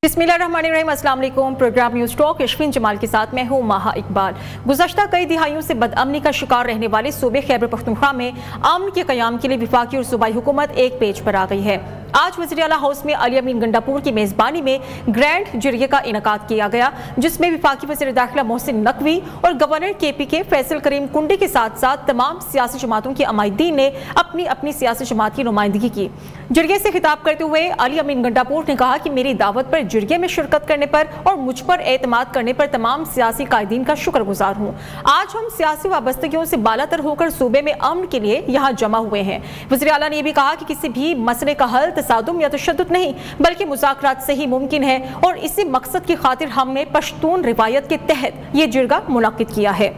बिस्मिल्लाहिर्रहमानिर्रहीम, अस्सलाम वालेकुम। Programme news talk Ashwin Jamal के साथ मैं हूँ माहा इकबाल। गुज़श्ता कई दिहाइयों से बदअमनी का शिकार रहने वाले सूबे खैबर पख्तूनख्वा में अमन के क़याम के लिए वफाकी और सूबाई हुकूमत एक पेज पर आ गई है। आज वज़ीर आला हाउस में अली अमीन गंडापुर की मेज़बानी में ग्रैंड जरिये का इनकाद किया गया, जिसमें वफाकी वज़ीर दाखिला मोहसिन नकवी और गवर्नर KPK फैसल करीम कुंडी के साथ साथ तमाम सियासी जमातों के अमायदीन ने अपनी अपनी सियासी जमात की नुमाइंदगी की। जरिये से खिताब करते हुए अली अमीन गंडापुर ने कहा कि मेरी दावत पर जरिये में शिरकत करने पर और मुझ पर एतमाद करने पर तमाम सियासी कायदीन का शुक्रगुजार हूँ। आज हम सियासी वाबस्तगियों से बालातर होकर सूबे में अमन के लिए यहाँ जमा हुए हैं। वज़ीर आला ने यह भी कहा कि किसी भी मसले का हल तसादुम या तशद्दुद नहीं बल्कि मुज़ाकरात से ही मुमकिन है और इसी मकसद की खातिर हमने पश्तून रिवायत के तहत ये जिरगा मुनक्किद किया है।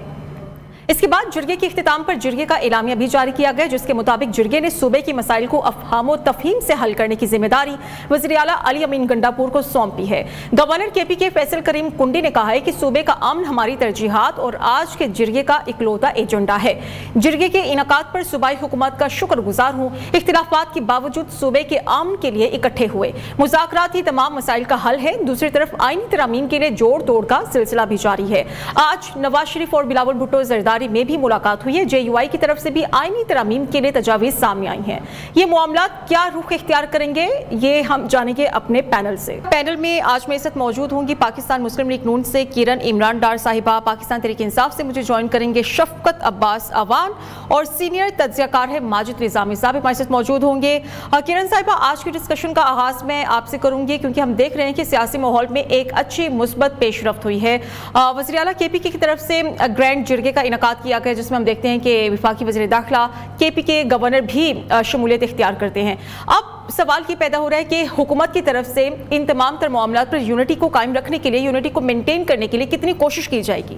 इसके बाद जिरगे के इख्तिताम पर जिरगे का एलामिया भी जारी किया गया, जिसके मुताबिक जिरगे ने सूबे की मसाइल को अफहाम व तफहीम से हल करने की जिम्मेदारी वज़ीर आला अली अमीन गंडापुर को सौंपी है। गवर्नर KPK फैसल करीम कुंडी ने कहा है कि सूबे का अमन हमारी तरजीहात और आज के जिरगे का इकलौता एजेंडा है। जिरगे के इनकाद पर सूबाई हुकूमत का शुक्रगुजार हूँ। इख्तिलाफात के बावजूद सूबे के अमन के लिए इकट्ठे हुए, मुज़ाकरात ही तमाम मसाइल का हल है। दूसरी तरफ आईनी तरामीम के लिए जोड़ तोड़ का सिलसिला भी जारी है। आज नवाज शरीफ और बिलावल भुट्टो जरदारी में भी मुलाकात हुई है। JUI की तरफ से भी आईनी तरामीम के लिए तजावीज़ सामने आई हैं। ये मामला क्या रुख इख्तियार करेंगे, ये हम जानेंगे अपने पैनल से। पैनल में आज मेरे साथ मौजूद होंगी पाकिस्तान मुस्लिम लीग नून से किरण इमरान डार साहिबा, पाकिस्तान तहरीक इंसाफ से मुझे ज्वाइन करेंगे शफकत अब्बास अवान और सीनियर तज्ज़ियाकार है माजिद निज़ामी साहब हमारे साथ मौजूद होंगे। किरण साहिबा, आज की डिस्कशन का आगाज मैं आपसे करूंगी क्योंकि हम देख रहे हैं कि सियासी माहौल में एक अच्छी मुस्बत पेशरफ्त हुई है। वज़ीर आला KPK की तरफ से ग्रैंड जिरगे का इनकाद किया गया, जिसमें हम देखते हैं कि वफाकी वज़ीर दाखिला KPK गवर्नर भी शमूलियत इख्तियार करते हैं। अब सवाल ये पैदा हो रहा है कि हुकूमत की तरफ से इन तमाम तर मामलात पर यूनिटी को कायम रखने के लिए, यूनिटी को मेंटेन करने के लिए कितनी कोशिश की जाएगी?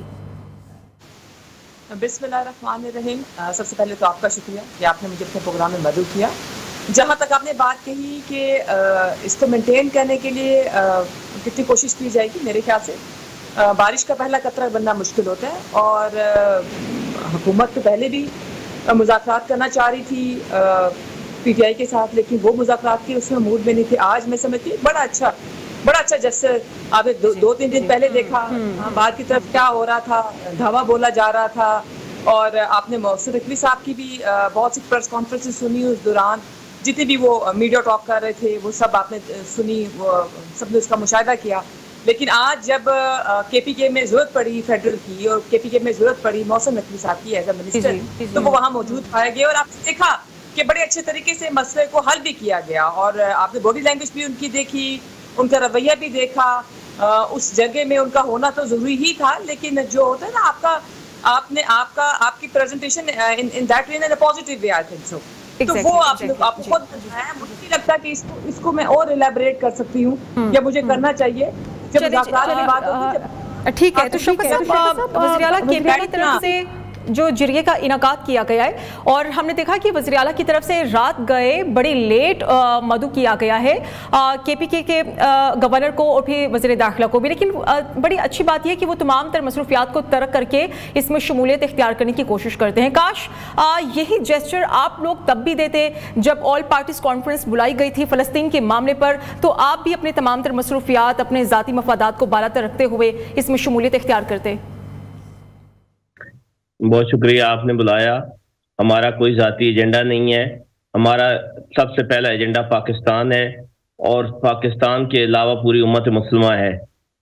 बिस्मिल्लाहिर्रहमानिर्रहीम। सबसे पहले तो आपका शुक्रिया कि आपने मुझे अपने प्रोग्राम में मदद किया। जहाँ तक आपने बात कही कि इसको मेंटेन करने के लिए कितनी कोशिश की जाएगी, मेरे ख्याल से बारिश का पहला कतरा बनना मुश्किल होता है और हुकूमत तो पहले भी मुज़ाकरात करना चाह रही थी PTI के साथ, लेकिन वो मुज़ाकरात के उसमें मूड में नहीं थे। आज मैं समझती हूँ बड़ा अच्छा जैसे आपने दो तीन दिन पहले देखा बाहर की तरफ क्या हो रहा था, धावा बोला जा रहा था और आपने मोहसिन नकवी साहब की भी बहुत सी प्रेस कॉन्फ्रेंसेस सुनी। उस दौरान जितने भी वो मीडिया टॉक कर रहे थे वो सब आपने सुनी, सबने उसका मुशाहिदा किया। लेकिन आज जब KPK में जरूरत पड़ी फेडरल की और KPK में जरूरत पड़ी मोहसिन नकवी साहब की एज अ मिनिस्टर, तो वो वहाँ मौजूद पाया गया और आपने देखा कि बड़े अच्छे तरीके से मसले को हल भी किया गया और आपने बॉडी लैंग्वेज भी उनकी देखी, उनका रवैया भी देखा। उस जगह में उनका होना तो जरूरी ही था, लेकिन जो होता है ना आपकी presentation in that way in a positive way, I think so. तो वो आप खुद बताया, मुझे नहीं लगता कि इसको मैं और इलेबोरेट कर सकती हूँ या मुझे करना चाहिए। ठीक है, तो शफकत साहब, वज़ीर आला KPK की तरफ से जो जिरगे का इनकाद किया गया है और हमने देखा कि वज़ीर आला की तरफ से रात गए बड़ी लेट मदु किया गया है KPK के गवर्नर को और फिर वज़ीर दाखिला को भी, लेकिन बड़ी अच्छी बात यह है कि वो तमाम तर मसरूफियात को तर्क करके इसमें शमूलियत इख्तियार करने की कोशिश करते हैं। काश यही जेस्चर आप लोग तब भी देते जब ऑल पार्टीज कॉन्फ्रेंस बुलाई गई थी फ़लस्तीन के मामले पर, तो आप भी अपने तमाम तर मसरूफियात, अपने ज़ाती मफादात को बालातर रखते हुए इसमें शमूलियत इख्तियार करते। बहुत शुक्रिया, आपने बुलाया। हमारा कोई ज़ाती एजेंडा नहीं है, हमारा सबसे पहला एजेंडा पाकिस्तान है और पाकिस्तान के अलावा पूरी उम्मत मुस्लिमा है।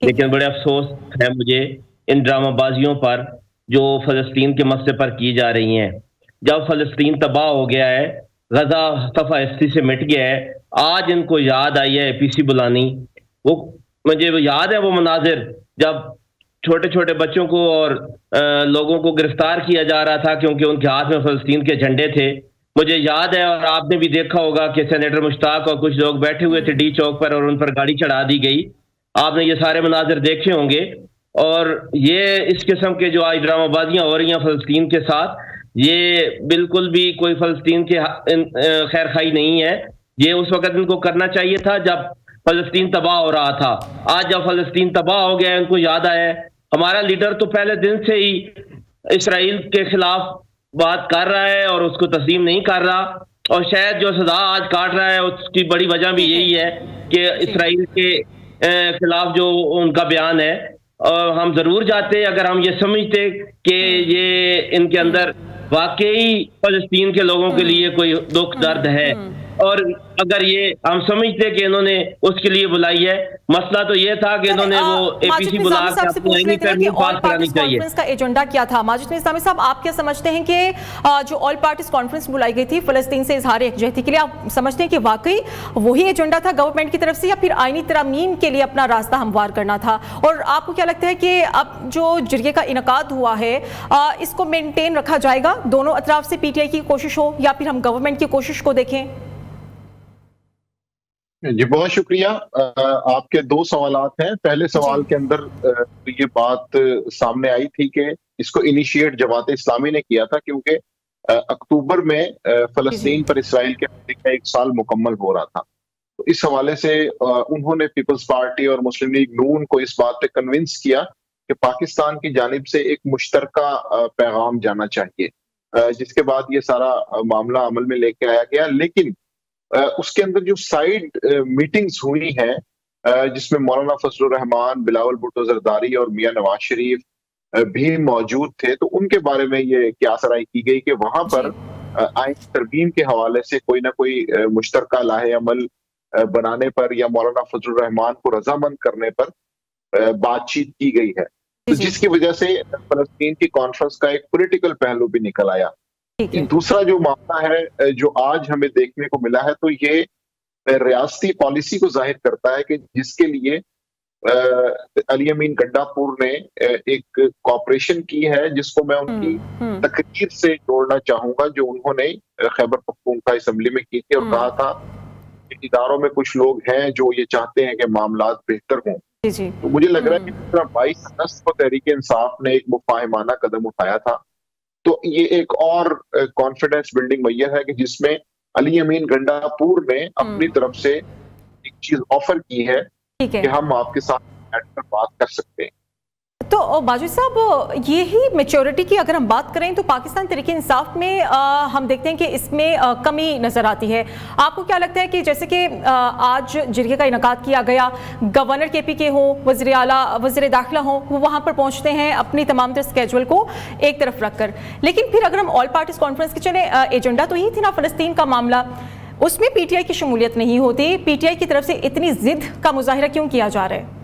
लेकिन बड़े अफसोस है मुझे इन ड्रामाबाजियों पर जो फ़लस्तीन के मसले पर की जा रही हैं। जब फ़लस्तीन तबाह हो गया है, गजा सफ़ा हस्ती से मिट गया है, आज इनको याद आई है APC बुलानी। वो मुझे याद है वो मनाजिर जब छोटे छोटे बच्चों को और लोगों को गिरफ्तार किया जा रहा था क्योंकि उनके हाथ में फ़लस्तीन के झंडे थे। मुझे याद है और आपने भी देखा होगा कि सेनेटर मुश्ताक और कुछ लोग बैठे हुए थे D चौक पर और उन पर गाड़ी चढ़ा दी गई। आपने ये सारे मनाजिर देखे होंगे और ये इस किस्म के जो आज ड्रामाबाजियाँ हो रही हैं फ़लस्तीन के साथ, ये बिल्कुल भी कोई फ़लस्तीन के खैर खाई नहीं है। ये उस वक़्त इनको करना चाहिए था जब फ़लस्तीन तबाह हो रहा था। आज जब फ़लस्तीन तबाह हो गया, इनको याद आया। हमारा लीडर तो पहले दिन से ही इसराइल के खिलाफ बात कर रहा है और उसको तस्लीम नहीं कर रहा, और शायद जो सजा आज काट रहा है उसकी बड़ी वजह भी यही है कि इसराइल के खिलाफ जो उनका बयान है, हम जरूर जाते अगर हम ये समझते कि ये इनके अंदर वाकई फलस्तीन के लोगों के लिए कोई दुख दर्द है, और अगर ये हम समझते कि इन्होंने उसके लिए बुलाई है। मसला तो ये था कि इन्होंने वो एपीसी बुला के अपनी आईनी तरमीम पास करानी चाहिए। कॉन्फ्रेंस का एजेंडा क्या था? माजिद निज़ामी साहब, आप क्या समझते हैं कि जो ऑल पार्टीज कॉन्फ्रेंस बुलाई गई थी फलस्तीन से इजहार यकजहती के लिए, आप समझते हैं कि वाकई वही एजेंडा था गवर्नमेंट की तरफ से, या फिर आईनी तरमीम के लिए अपना रास्ता हमवार करना था? और आपको क्या लगता है कि अब जो जरिए का इनकाद हुआ है इसको मेनटेन रखा जाएगा, दोनों अतराफ से पीटीआई की कोशिश हो या फिर हम गवर्नमेंट की कोशिश को देखें? जी बहुत शुक्रिया। आपके दो सवालात हैं। पहले सवाल के अंदर ये बात सामने आई थी कि इसको इनिशिएट जमात इस्लामी ने किया था, क्योंकि अक्टूबर में फलस्तीन पर इसराइल के हमले का 1 साल मुकम्मल हो रहा था। तो इस हवाले से उन्होंने पीपल्स पार्टी और मुस्लिम लीग नून को इस बात पे कन्विंस किया कि पाकिस्तान की जानिब से एक मुश्तरका पैगाम जाना चाहिए, जिसके बाद ये सारा मामला अमल में लेके आया गया। लेकिन उसके अंदर जो साइड मीटिंग्स हुई हैं जिसमें मौलाना फजलुर रहमान, बिलावल भुट्टो जरदारी और मियां नवाज शरीफ भी मौजूद थे, तो उनके बारे में ये क्यासराई की गई कि वहां पर आईन तरमीम के हवाले से कोई ना कोई मुश्तरका लाहे अमल बनाने पर या मौलाना फजलुर रहमान को रजामंद करने पर बातचीत की गई है, तो जिसकी वजह से फलस्तीन की कॉन्फ्रेंस का एक पॉलिटिकल पहलू भी निकल आया। दूसरा जो मामला है जो आज हमें देखने को मिला है, तो ये रियासती पॉलिसी को जाहिर करता है कि जिसके लिए अली अमीन गंडापुर ने एक कॉपरेशन की है, जिसको मैं उनकी तकरीर से जोड़ना चाहूंगा जो उन्होंने खैबर पख्तूनख्वा असेंबली में की थी, और कहा था कि इदारों में कुछ लोग हैं जो ये चाहते हैं कि मामलात बेहतर हों। तो मुझे लग रहा है कि 22 अगस्त को तहरीक इंसाफ ने एक मुफाहिमाना कदम उठाया था, तो ये एक और कॉन्फिडेंस बिल्डिंग मैयर है कि जिसमें अली अमीन गंडापुर ने अपनी तरफ से एक चीज ऑफर की है कि हम आपके साथ बैठकर बात कर सकते हैं। तो बाजू साहब, यही मैच्योरिटी की अगर हम बात करें तो पाकिस्तान तहरीक इंसाफ में हम देखते हैं कि इसमें कमी नज़र आती है। आपको क्या लगता है कि जैसे कि आज जरिए का इनकाद किया गया, गवर्नर KP के हों, वज़ीर आला, वज़ीर दाखिला हों, वो वहाँ पर पहुँचते हैं अपनी तमाम तरह स्केजुअल को एक तरफ रखकर, लेकिन फिर अगर हम ऑल पार्टीज कॉन्फ्रेंस के चले, एजेंडा तो यही थी ना फ़लस्तीन का मामला, उसमें PTI की शमूलियत नहीं होती। PTI की तरफ से इतनी जिद का मुजाहिरा क्यों किया जा रहा है?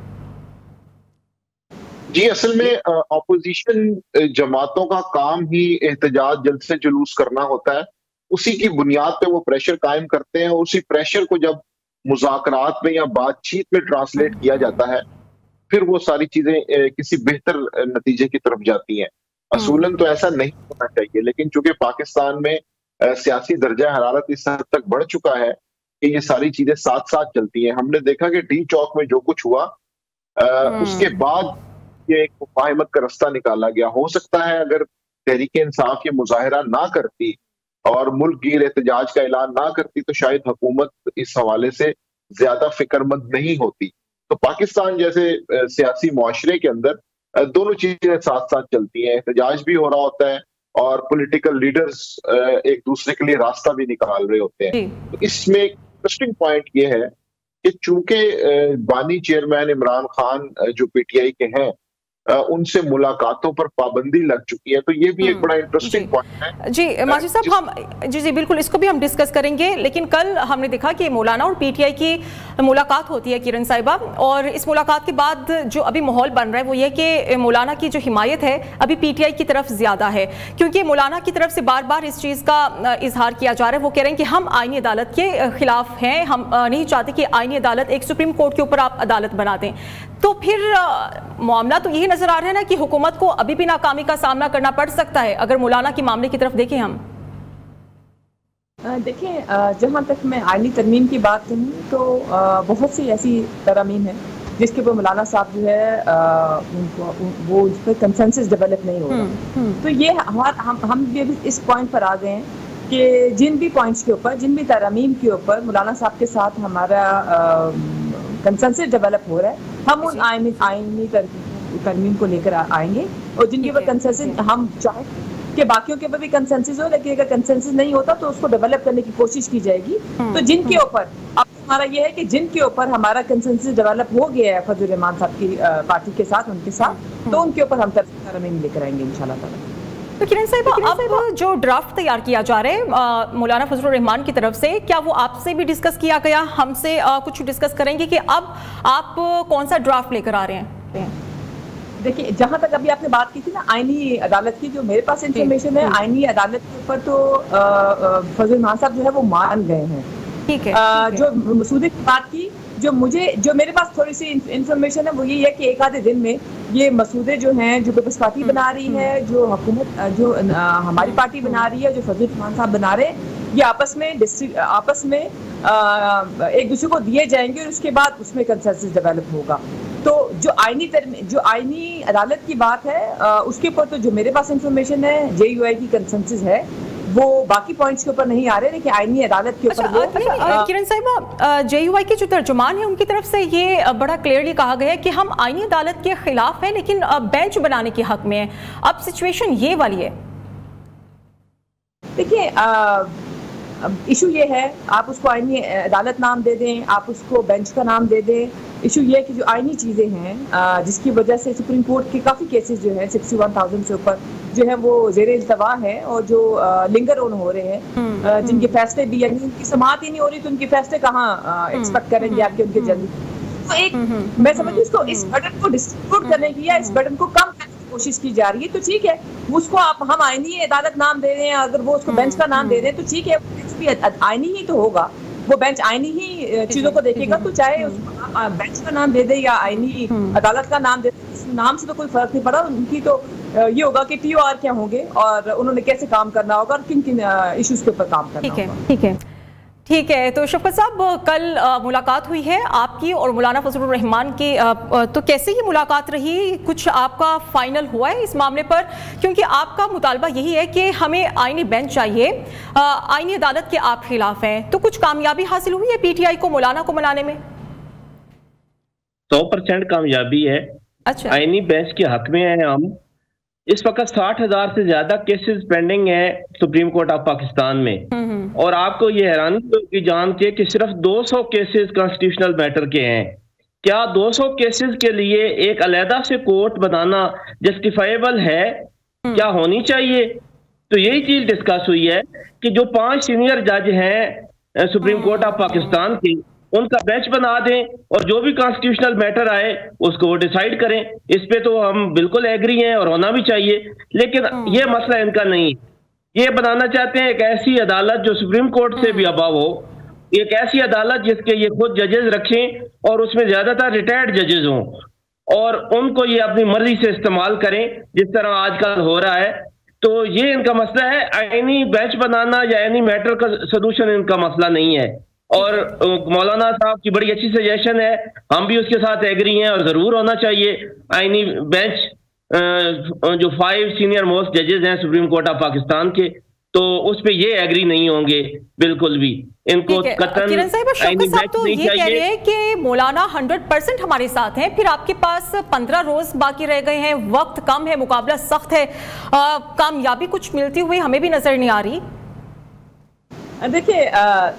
जी असल में ऑपोजिशन जमातों का काम ही एहतजाज, जल्द से जुलूस करना होता है। उसी की बुनियाद पे वो प्रेशर कायम करते हैं, और उसी प्रेशर को जब मुज़ाकरात में या बातचीत में ट्रांसलेट किया जाता है, फिर वो सारी चीजें किसी बेहतर नतीजे की तरफ जाती हैं। असूलन तो ऐसा नहीं होना चाहिए, लेकिन चूंकि पाकिस्तान में सियासी दर्जा हरारत इस हद तक बढ़ चुका है कि ये सारी चीजें साथ साथ चलती हैं। हमने देखा कि डी चौक में जो कुछ हुआ उसके बाद ये एक मुफाहिमत का रास्ता निकाला गया। हो सकता है अगर तहरीक इंसाफ ये मुजाहिरा ना करती और मुल्क गिर एहतजाज का ऐलान ना करती, तो शायद हुकूमत इस हवाले से ज्यादा फिक्रमंद नहीं होती। तो पाकिस्तान जैसे सियासी मुआशरे के अंदर दोनों चीजें साथ साथ चलती हैं, एहतजाज भी हो रहा होता है और पॉलिटिकल लीडर्स एक दूसरे के लिए रास्ता भी निकाल रहे होते हैं। तो इसमें इंटरेस्टिंग पॉइंट ये है कि चूंकि बानी चेयरमैन इमरान खान जो PTI के हैं, उनसे मुलाकातों पर पाबंदी लग चुकी है, तो ये भी एक बड़ा इंटरेस्टिंग पॉइंट है। जी माजिद साहब, हम जी बिल्कुल इसको भी हम डिस्कस करेंगे, लेकिन कल हमने देखा कि मौलाना और PTI की मुलाकात होती है किरण साहिबा, और इस मुलाकात के बाद जो अभी माहौल बन रहा है वो ये कि मौलाना की जो हिमायत है अभी PTI की तरफ ज्यादा है, क्योंकि मौलाना की तरफ से बार बार इस चीज़ का इजहार किया जा रहा है। वो कह रहे हैं कि हम आईनी अदालत के खिलाफ हैं, हम नहीं चाहते कि आईनी अदालत एक सुप्रीम कोर्ट के ऊपर आप अदालत बना दें। तो फिर मामला तो यही नजर आ रहा है ना कि हुकूमत को अभी भी नाकामी का सामना करना पड़ सकता है अगर मौलाना के मामले की तरफ देखें हम। देखिए, जहाँ तक मैं आईनी तरमीम की बात करूँ तो बहुत सी ऐसी तरमीम है जिसके ऊपर मौलाना साहब जो है उनको वो उस पर कंसेंसस डेवलप नहीं हो रहा। तो ये हम भी इस पॉइंट पर आ गए हैं कि जिन भी पॉइंट्स के ऊपर, जिन भी तरमीम के ऊपर मौलाना साहब के साथ हमारा कंसेंसस डेवलप हो रहा है, हम उन आईनी तरमीम को लेकर आएंगे, और जिनके ऊपर कंसेंसस हम चाहें कि बाकियों के ऊपर भी कंसेंसस हो, लेकिन अगर कंसेंसस नहीं होता तो उसको डेवलप करने की कोशिश की जाएगी। तो जिनके ऊपर अब हमारा ये है कि जिनके ऊपर हमारा कंसेंसस डेवलप हो गया है फजल रहमान साहब की पार्टी के साथ, उनके साथ, तो उनके ऊपर हम तरमीम लेकर आएंगे इंशाल्लाह ताला। तो किरण साहिबा, अब जो ड्राफ्ट तैयार किया जा रहा है मौलाना फजलुर रहमान की तरफ से, क्या वो आपसे भी डिस्कस किया गया? हमसे कुछ डिस्कस करेंगे कि अब आप कौन सा ड्राफ्ट लेकर आ रहे हैं? देखिए, जहां तक अभी आपने बात की थी ना आईनी अदालत की, जो मेरे पास इंफॉर्मेशन है, आईनी अदालत के ऊपर तो फजल रहमान साहब जो है वो मान गए हैं। ठीक है। जो मसूदे की बात की, जो मेरे पास थोड़ी सी इंफॉर्मेशन है वो ये है कि एक आधे दिन में ये मसूदे जो हैं, जो पीपल्स पार्टी बना रही है, जो हुकूमत जो हमारी पार्टी बना रही है, जो फजल रहमान साहब बना रहे हैं, ये आपस में एक दूसरे को दिए जाएंगे और उसके बाद उसमें कंसेंसस डेवलप होगा। तो जो आईनी अदालत की बात है, उसके ऊपर तो जो मेरे पास इंफॉर्मेशन है, JUI की कंसेंसस है, वो बाकी पॉइंट्स के ऊपर नहीं आ रहे, लेकिन आईनी अदालत के ऊपर। किरण साहिबा, JUI के जो तर्जुमान है उनकी तरफ से ये बड़ा क्लियरली कहा गया है कि हम आईनी अदालत के खिलाफ हैं, लेकिन बेंच बनाने के हक में है। अब सिचुएशन ये वाली है। देखिए, इशू ये है, आप उसको आईनी अदालत नाम दे दें, आप उसको बेंच का नाम दे दें, इशू ये है कि जो आईनी चीज़ें हैं जिसकी वजह से सुप्रीम कोर्ट के काफ़ी केसेस जो है 61,000 से ऊपर जो है वो ज़ेरे इल्तवा है और जो लिंगर ऑन हो रहे हैं, जिनके फैसले भी, यानी उनकी समाअत ही नहीं हो रही, तो उनके फैसले कहाँ एक्सपेक्ट करेंगे आपके उनके जल्दी। तो एक मैं समझती हूँ इस बर्डन को डिस्ट्रीब्यूट करने की या इस बर्डन को कम करने की कोशिश की जा रही है, तो ठीक है, उसको हम आईनी अदालत नाम दे रहे हैं, अगर वो उसको बेंच का नाम दे रहे हैं तो ठीक है, आईनी ही तो होगा, वो बेंच आईनी ही चीजों को देखेगा, तो चाहे उसको बेंच का नाम दे दे या आईनी अदालत का नाम दे दे, नाम से तो कोई फर्क नहीं पड़ा। उनकी तो ये होगा कि TOR क्या होंगे और उन्होंने कैसे काम करना होगा और किन किन इश्यूज के ऊपर काम करना होगा। ठीक है। तो शफकत साहब, कल मुलाकात हुई है आपकी और मौलाना फजलुर रहमान की, तो कैसे ये मुलाकात रही? कुछ आपका फाइनल हुआ है इस मामले पर? क्योंकि आपका मुतालबा यही है कि हमें आईनी बेंच चाहिए, आईनी अदालत के आप खिलाफ हैं, तो कुछ कामयाबी हासिल हुई है PTI को मौलाना को मनाने में? 100% कामयाबी है। अच्छा, आईनी बेंच के हक में है हम। इस वक्त 60,000 से ज्यादा केसेस पेंडिंग है सुप्रीम कोर्ट ऑफ पाकिस्तान में, और आपको ये हैरानी होगी जान के कि सिर्फ 200 केसेस कॉन्स्टिट्यूशनल मैटर के हैं। क्या 200 केसेस के लिए एक अलहदा से कोर्ट बनाना जस्टिफाइबल है? क्या होनी चाहिए? तो यही चीज डिस्कस हुई है कि जो 5 सीनियर जज हैं सुप्रीम कोर्ट ऑफ पाकिस्तान की, उनका बेंच बना दें और जो भी कॉन्स्टिट्यूशनल मैटर आए उसको वो डिसाइड करें। इस पे तो हम बिल्कुल एग्री हैं और होना भी चाहिए, लेकिन ये मसला इनका नहीं। ये बनाना चाहते हैं एक ऐसी अदालत जो सुप्रीम कोर्ट से भी अबव हो, एक ऐसी अदालत जिसके ये खुद जजेस रखें और उसमें ज्यादातर रिटायर्ड जजेस हों और उनको ये अपनी मर्जी से इस्तेमाल करें जिस तरह आजकल हो रहा है। तो ये इनका मसला है। आईनी बेंच बनाना या आईनी मैटर का सलूशन इनका मसला नहीं है। और मौलाना साहब की बड़ी अच्छी सजेशन है, हम भी उसके साथ एग्री हैं और जरूर होना चाहिए आईनी बेंच। जो 5 सीनियर मोस्ट जजेस हैं सुप्रीम कोर्ट ऑफ पाकिस्तान के, तो उस पे ये एग्री नहीं होंगे बिल्कुल भी। इनको किरण साहब तो ये कह रहे हैं कि मौलाना 100% हमारे साथ हैं, फिर आपके पास 15 रोज बाकी रह गए हैं, वक्त कम है, मुकाबला सख्त है, कामयाबी कुछ मिलती हुई हमें भी नजर नहीं आ रही। देखिए,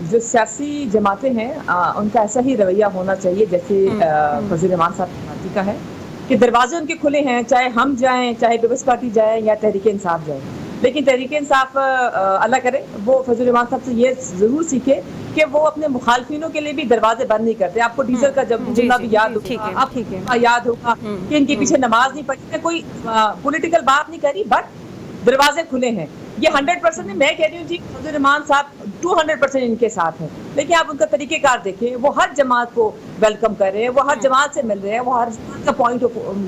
जो सियासी जमातें हैं उनका ऐसा ही रवैया होना चाहिए जैसे फजल रहमान साहब की पार्टी का है कि दरवाजे उनके खुले हैं, चाहे हम जाएं, चाहे पीपल्स पार्टी जाए या तहरीक इंसाफ जाए। लेकिन तहरीक इंसाफ अल्लाह करे वो फजल रहमान साहब से ये जरूर सीखे कि वो अपने मुखालफिनों के लिए भी दरवाजे बंद नहीं करते। आपको डीजल का जब जुमला भी याद होगा, आपको याद होगा कि इनके पीछे नमाज नहीं पढ़ी, कोई पॉलिटिकल बात नहीं करी, बट दरवाजे खुले हैं। ये 100% नहीं, मैं कह रही हूँ जी फजल रहमान साहब 200% इनके साथ हैं, लेकिन आप उनका तरीकेकार देखें, वो हर जमात को वेलकम कर रहे हैं, वो हर जमात से मिल रहे हैं, वो हर जमात का पॉइंट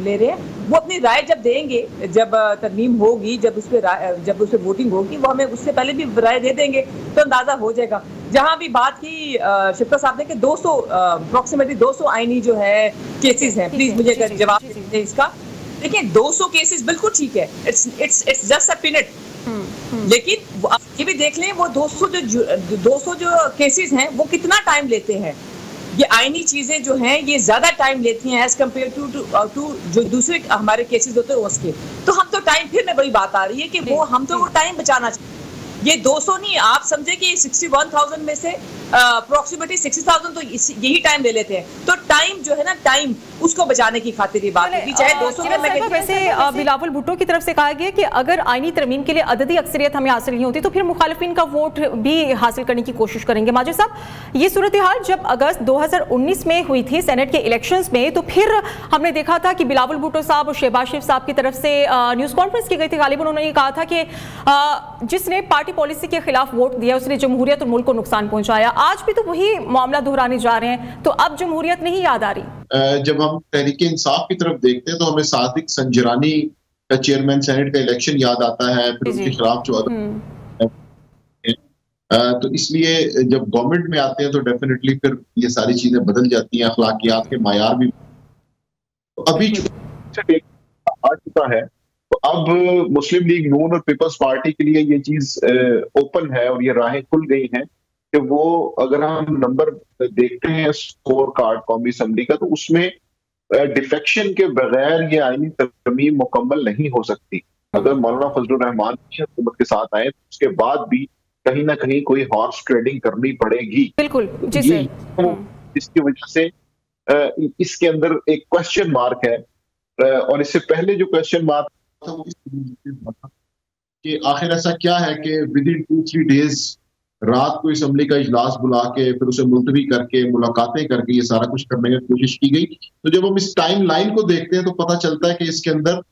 ले रहे हैं। वो अपनी राय जब देंगे, जब तरमीम होगी, जब उस पर वोटिंग होगी, वो हमें उससे पहले भी राय दे देंगे तो अंदाजा हो जाएगा। जहां भी बात की शिफ्ता साहब ने कि 200 अप्रोक्सीमेटली 200 आईनी जो है केसेस हैं, प्लीज मुझे जवाब दें इसका। देखिए 200 केसेस बिल्कुल ठीक है, इट्स जस्ट अ पिनट, लेकिन आप ये भी देख लें वो 200 जो केसेस हैं वो कितना टाइम लेते हैं। ये आईनी चीजें जो हैं ये ज्यादा टाइम लेती हैं एज कम्पेयर टू जो दूसरे हमारे केसेस होते हैं उसके। तो हम तो टाइम, फिर में वही बात आ रही है कि वो हम तो वो टाइम बचाना चाहिए। ये 200 नहीं, आप समझे कि 61,000 में से अप्रोक्सीमेटली 60,000 तो यही टाइम ले लेते हैं। तो टाइम जो है ना, टाइम उसको बचाने की खातिर ये बात होगी, चाहे 200 में। वैसे बिलावल भुट्टो की तरफ से कहा गया कि अगर आईनी तरमीम के लिए अददी अक्सरियत हमें हासिल नहीं होती तो फिर मुखालिफिन का वोट भी हासिल करने की कोशिश करेंगे। माजिद साहब, ये सूरत हाल जब अगस्त 2019 में हुई थी सेनेट के इलेक्शंस में, तो फिर हमने देखा था कि बिलावल भुट्टो साहब और शहबाज शरीफ साहब की तरफ से न्यूज़ कॉन्फ्रेंस की गई थी। गालिबन उन्होंने ये कहा था कि जिसने पार्टी पॉलिसी के खिलाफ वोट दिया उसने जमहूरियत और मुल्क को नुकसान पहुंचाया। आज भी तो वही मामला दोहराने जा रहे हैं, तो अब जमहूरियत नहीं याद आ रही। जब हम तहरीक इंसाफ की तरफ देखते हैं तो हमें सादिक संजरानी का चेयरमैन सेनेट का इलेक्शन याद आता है, फिर उनके खिलाफ जो तो इसलिए जब गवर्नमेंट में आते हैं तो डेफिनेटली फिर ये सारी चीजें बदल जाती हैं, अखलाकियात के मायार भी। तो अभी आ चुका है, तो अब मुस्लिम लीग नून और पीपल्स पार्टी के लिए ये चीज ओपन है और ये राहें खुल गई हैं कि वो, अगर हम नंबर देखते हैं स्कोर कार्ड कौमी असम्बली का, तो उसमें डिफेक्शन के बगैर ये आईनी तरमीम मुकम्मल नहीं हो सकती। अगर मौलाना फजलुर रहमान हुकूमत के साथ आए तो उसके बाद भी कहीं ना कहीं कोई हॉर्स ट्रेडिंग करनी पड़ेगी। बिल्कुल, इसकी वजह से इसके अंदर एक क्वेश्चन मार्क है, और इससे पहले जो क्वेश्चन मार्क था वो कि आखिर ऐसा क्या है कि विद इन 2-3 डेज रात को असम्बली का इजलास बुला के फिर उसे मुलतवी करके मुलाकातें करके ये सारा कुछ करने की कोशिश की गई। तो जब हम इस टाइम लाइन को देखते हैं तो पता चलता है कि इसके अंदर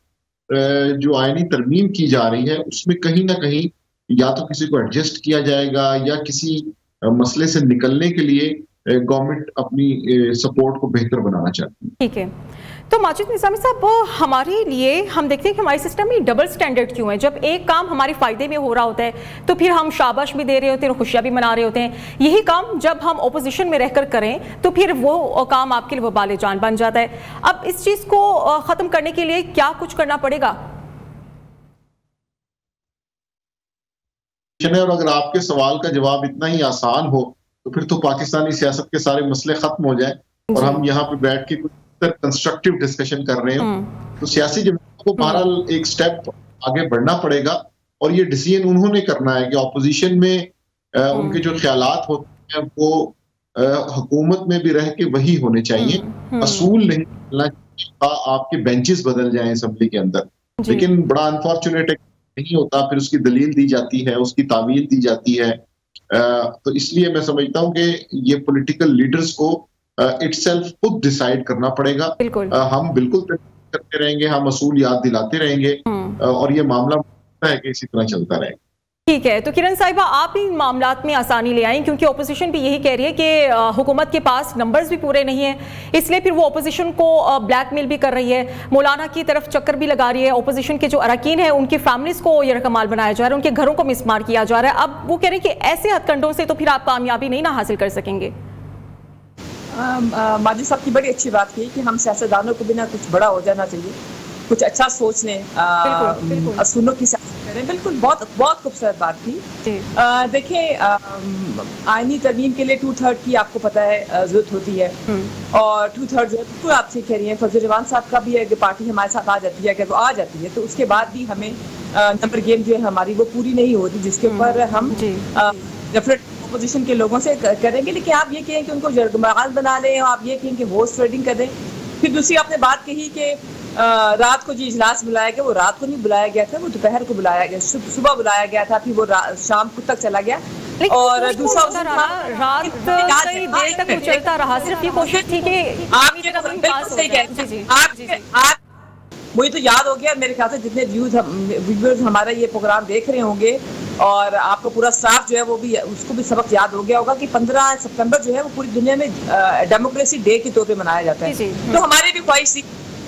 जो आईनी तरमीम की जा रही है उसमें कहीं ना कहीं या तो किसी को एडजस्ट किया जाएगा या किसी मसले से निकलने के लिए गवर्नमेंट अपनी सपोर्ट को बेहतर बनाना चाहती है। ठीक है, तो माजिद निज़ामी साहब, हमारे लिए हम देखते हैं कि हमारे सिस्टम में डबल स्टैंडर्ड क्यों है? जब एक काम हमारे फायदे में हो रहा होता है तो फिर हम शाबाश भी दे रहे होते हैं और खुशियां भी मना रहे होते हैं। यही काम जब हम ओपोजिशन में रहकर करें तो फिर वो काम आपके लिए वबाल जान बन जाता है। अब इस चीज को खत्म करने के लिए क्या कुछ करना पड़ेगा? और अगर आपके सवाल का जवाब इतना ही आसान हो तो फिर तो पाकिस्तानी सियासत के सारे मसले खत्म हो जाए और हम यहाँ पे बैठ के कुछ कंस्ट्रक्टिव डिस्कशन कर रहे हैं। तो सियासी जमात को बहरहाल एक स्टेप आगे बढ़ना पड़ेगा और ये डिसीजन उन्होंने करना है कि ऑपोजिशन में उनके जो ख्यालात होते हैं वो हुकूमत में भी रह के वही होने चाहिए। असूल नहीं बदलना चाहिए, आपके बेंचेस बदल जाएं असेंबली के अंदर, लेकिन बड़ा अनफॉर्चुनेट नहीं होता, फिर उसकी दलील दी जाती है, उसकी तावील दी जाती है। तो इसलिए मैं समझता हूँ कि ये पॉलिटिकल लीडर्स को इटसेल्फ खुद डिसाइड करना पड़ेगा। हम बिल्कुल करते रहेंगे, हम असूल याद दिलाते रहेंगे और ये मामला है कि इसी तरह चलता रहेगा। ठीक है, तो किरण साहिबा, आप इन मामलात में आसानी ले आई, क्योंकि ओपोजिशन भी यही कह रही है कि हुकूमत के पास नंबर्स भी पूरे नहीं है, इसलिए फिर वो ओपोजिशन को ब्लैकमेल भी कर रही है, मौलाना की तरफ चक्कर भी लगा रही है। ओपोजिशन के जो अरकान हैं उनकी फैमिलीज को ये रकमाल बनाया जा रहा है, उनके घरों को मिसमार किया जा रहा है। अब वो कह रहे हैं कि ऐसे हथकंडों से तो फिर आप कामयाबी नहीं ना हासिल कर सकेंगे। माजिद साहब की बड़ी अच्छी बात की कि हम सियासतदानों को भी ना कुछ बड़ा हो जाना चाहिए, कुछ अच्छा सोच लें, असूलों की सियासत करें। बिल्कुल, बहुत बहुत खूबसूरत बात थी। देखिए, आईनी तरमीम के लिए 2/3 की आपको पता है जरूरत होती है, और 2/3 जो है बिल्कुल आप ठीक कह रही हैं। फजल रहमान साहब का भी है कि पार्टी हमारे साथ आ जाती है, अगर वो आ जाती है तो उसके बाद भी हमें नंबर गेम जो है हमारी वो पूरी नहीं होती, जिसके ऊपर हम डेफिनेट अपोजिशन के लोगों से करेंगे। लेकिन आप ये कहें कि उनको जरगमाल बना लें, और आप ये कहें कि होस्ट ट्रेडिंग कर दें। फिर दूसरी आपने बात कही कि रात को जो इजलास बुलाया गया, वो रात को नहीं बुलाया गया था, वो दोपहर को बुलाया गया, सुबह बुलाया गया था, फिर वो शाम तक चला गया। और दूसरा रात कई देर तक वो चलता रहा। सिर्फ ये कोशिश थी कि आप मुझे तो याद हो गया, मेरे ख्याल से जितने व्यूअर्स हमारा ये प्रोग्राम देख रहे होंगे और आपका पूरा स्टाफ जो है वो भी, उसको भी सबक याद हो गया होगा कि 15 सितंबर जो है वो पूरी दुनिया में डेमोक्रेसी डे के तौर पे मनाया जाता है। तो हमारी भी ख्वाहिश थी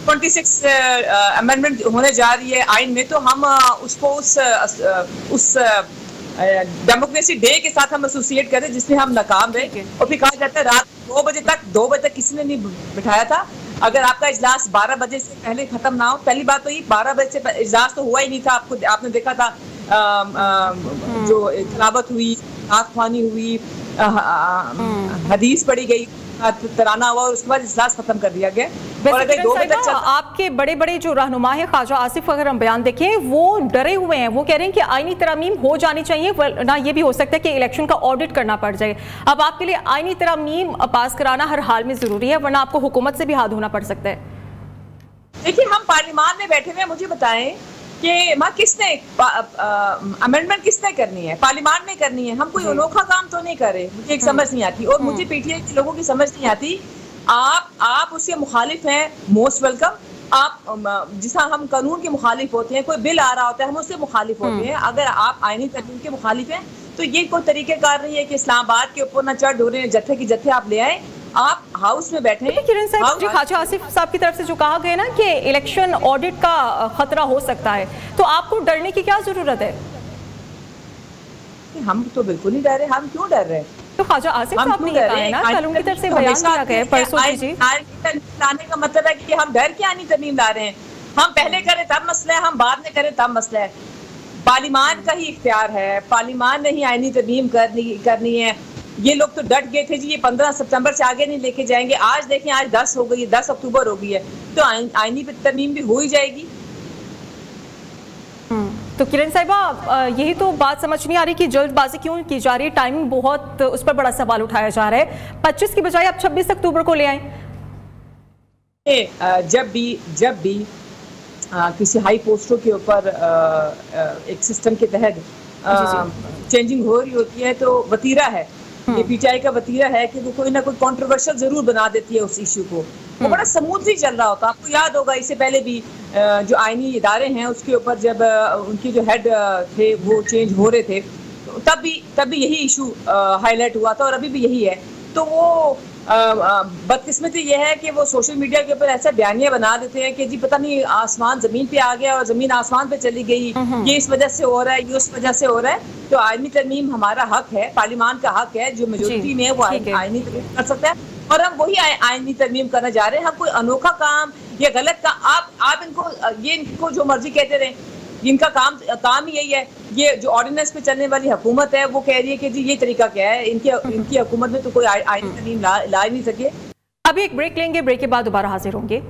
26 अमेंडमेंट होने जा रही है आइन में, तो हम उसको उस डेमोक्रेसी डे के साथ हम एसोसिएट करें जिसमें हम नाकाम रहे। और फिर कहा जाता है रात 2 बजे तक किसी ने नहीं बिठाया था। अगर आपका इजलास 12 बजे से पहले खत्म ना हो, पहली बात तो ये 12 बजे से इजलास तो हुआ ही नहीं था। आपने देखा था जो तिलावत हुई, नात-ख्वानी हुई, हदीस पढ़ी गई, तराना हुआ और उसके बाद इजलास खत्म कर दिया गया। और अगर 2 बजे तक आपके बड़े बड़े जो रहनुमा है ख्वाजा आसिफ, अगर हम बयान देखें, वो डरे हुए हैं, वो कह रहे हैं कि आईनी तरमीम हो जानी चाहिए, वरना ये भी हो सकता है कि इलेक्शन का ऑडिट करना पड़ जाए। अब आपके लिए आईनी तरमीम पास कराना हर हाल में जरूरी है, वरना आपको हुकूमत से भी हाथ धोना पड़ सकता है। देखिए, हम पार्लियामान में बैठे हुए, मुझे बताएं कि माँ किसने अमेंडमेंट किसने करनी है? पार्लियामान में करनी है। हम कोई अनोखा काम तो नहीं कर रहे, मुझे एक समझ नहीं आती, और मुझे पीटीआई के लोगों की समझ नहीं आती। आप उसके मुखालिफ हैं, मोस्ट वेलकम। आप जिस हम कानून के मुखालिफ होते हैं, कोई बिल आ रहा होता है, हम उससे मुखालिफ होते हैं। अगर आप आईनी तरमीम के मुखालिफ हैं तो ये कोई तरीकेकार नहीं है कि इस्लामाबाद के ऊपर ना चढ़ ढोरे जत्थे की जत्थे आप ले आए। आप हाउस में बैठे हैं। किरण साहब जी, ख्वाजा आसिफ साहब की तरफ से जो कहा गया ना कि इलेक्शन ऑडिट का खतरा हो सकता है, तो आपको डरने की क्या जरूरत है? हम तो बिल्कुल नहीं डर रहे। हम क्यों डर रहे हैं? तो ख्वाजा आसिफ साहब ने ये कहा है ना, कल उनकी तरफ से बयान दिया गया है परसों जी। लाने का मतलब है कि हम डर के आईनी तरमीम ला रहे हैं। हम पहले करें तब मसला है, हम बाद में करें तब मसला है। पार्लियामान का ही इख्तियार है, पार्लियामान ने ही आईनी तरमीम करनी है। ये लोग तो डट गए थे जी, ये 15 सितंबर से आगे नहीं लेके जाएंगे। आज देखें, आज 10 हो गई, 10 अक्टूबर हो गई है, तो आईनी तरमीम भी हो ही जाएगी। तो किरण साहिबा, यही तो बात समझ नहीं आ रही कि जल्दबाजी क्यों की जा रही है? टाइमिंग बहुत, उस पर बड़ा सवाल उठाया जा रहा है। 25 की बजाय आप 26 अक्टूबर को ले आए। जब भी किसी हाई पोस्टों के ऊपर एक सिस्टम के तहत चेंजिंग हो रही होती है, तो वतीरा है, ये पीटीआई का वतीरा है कि वो कोई ना कोई कंट्रोवर्शियल जरूर बना देती है उस इश्यू को। वो बड़ा स्मूथली चल रहा होता है। आपको याद होगा, इससे पहले भी जो आईनी इदारे हैं उसके ऊपर जब उनके जो हेड थे वो चेंज हो रहे थे, तो तब भी यही इशू हाईलाइट हुआ था, और अभी भी यही है। तो वो बदकिस्मती ये है कि वो सोशल मीडिया के ऊपर ऐसा बयानिया बना देते हैं कि जी पता नहीं आसमान जमीन पे आ गया और जमीन आसमान पे चली गई, ये इस वजह से हो रहा है, ये उस वजह से हो रहा है। तो आईनी तरमीम हमारा हक है, पार्लियामान का हक है, जो मेजोरिटी में है वो आईनी तरमीम कर सकता है, और हम वही आईनी तरमीम करने जा रहे हैं। हम कोई अनोखा काम या गलत का आप इनको जो मर्जी कहते रहे, इनका काम ही यही है। ये जो ऑर्डिनेंस पे चलने वाली हुकूमत है वो कह रही है कि जी ये तरीका क्या है, इनकी हुकूमत में तो कोई आईनी तरमीम ला नहीं सके। अभी एक ब्रेक लेंगे, ब्रेक के बाद दोबारा हाजिर होंगे।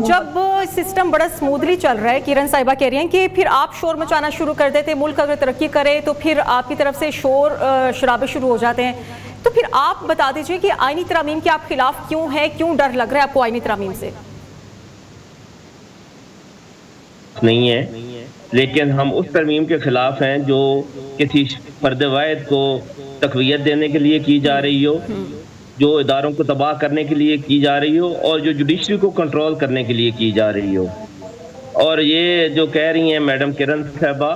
जब सिस्टम बड़ा स्मूथली चल रहा है, किरण साहिबा कह रही हैं कि फिर आप शोर मचाना शुरू कर देते, मुल्क अगर तरक्की करे तो फिर आपकी तरफ से शोर शराबे शुरू हो जाते हैं। तो फिर आप बता दीजिए कि आईनी तरमीम के आप खिलाफ क्यों है, क्यों डर लग रहा है आपको आईनी तरमीम से? नहीं है, लेकिन हम उस तरमीम के खिलाफ हैं जो किसी फर्द वाहिद को तकवीयत देने के लिए की जा रही हो, जो इदारों को तबाह करने के लिए की जा रही हो, और जो जुडिशरी को कंट्रोल करने के लिए की जा रही हो। और ये जो कह रही हैं मैडम किरण साहबा,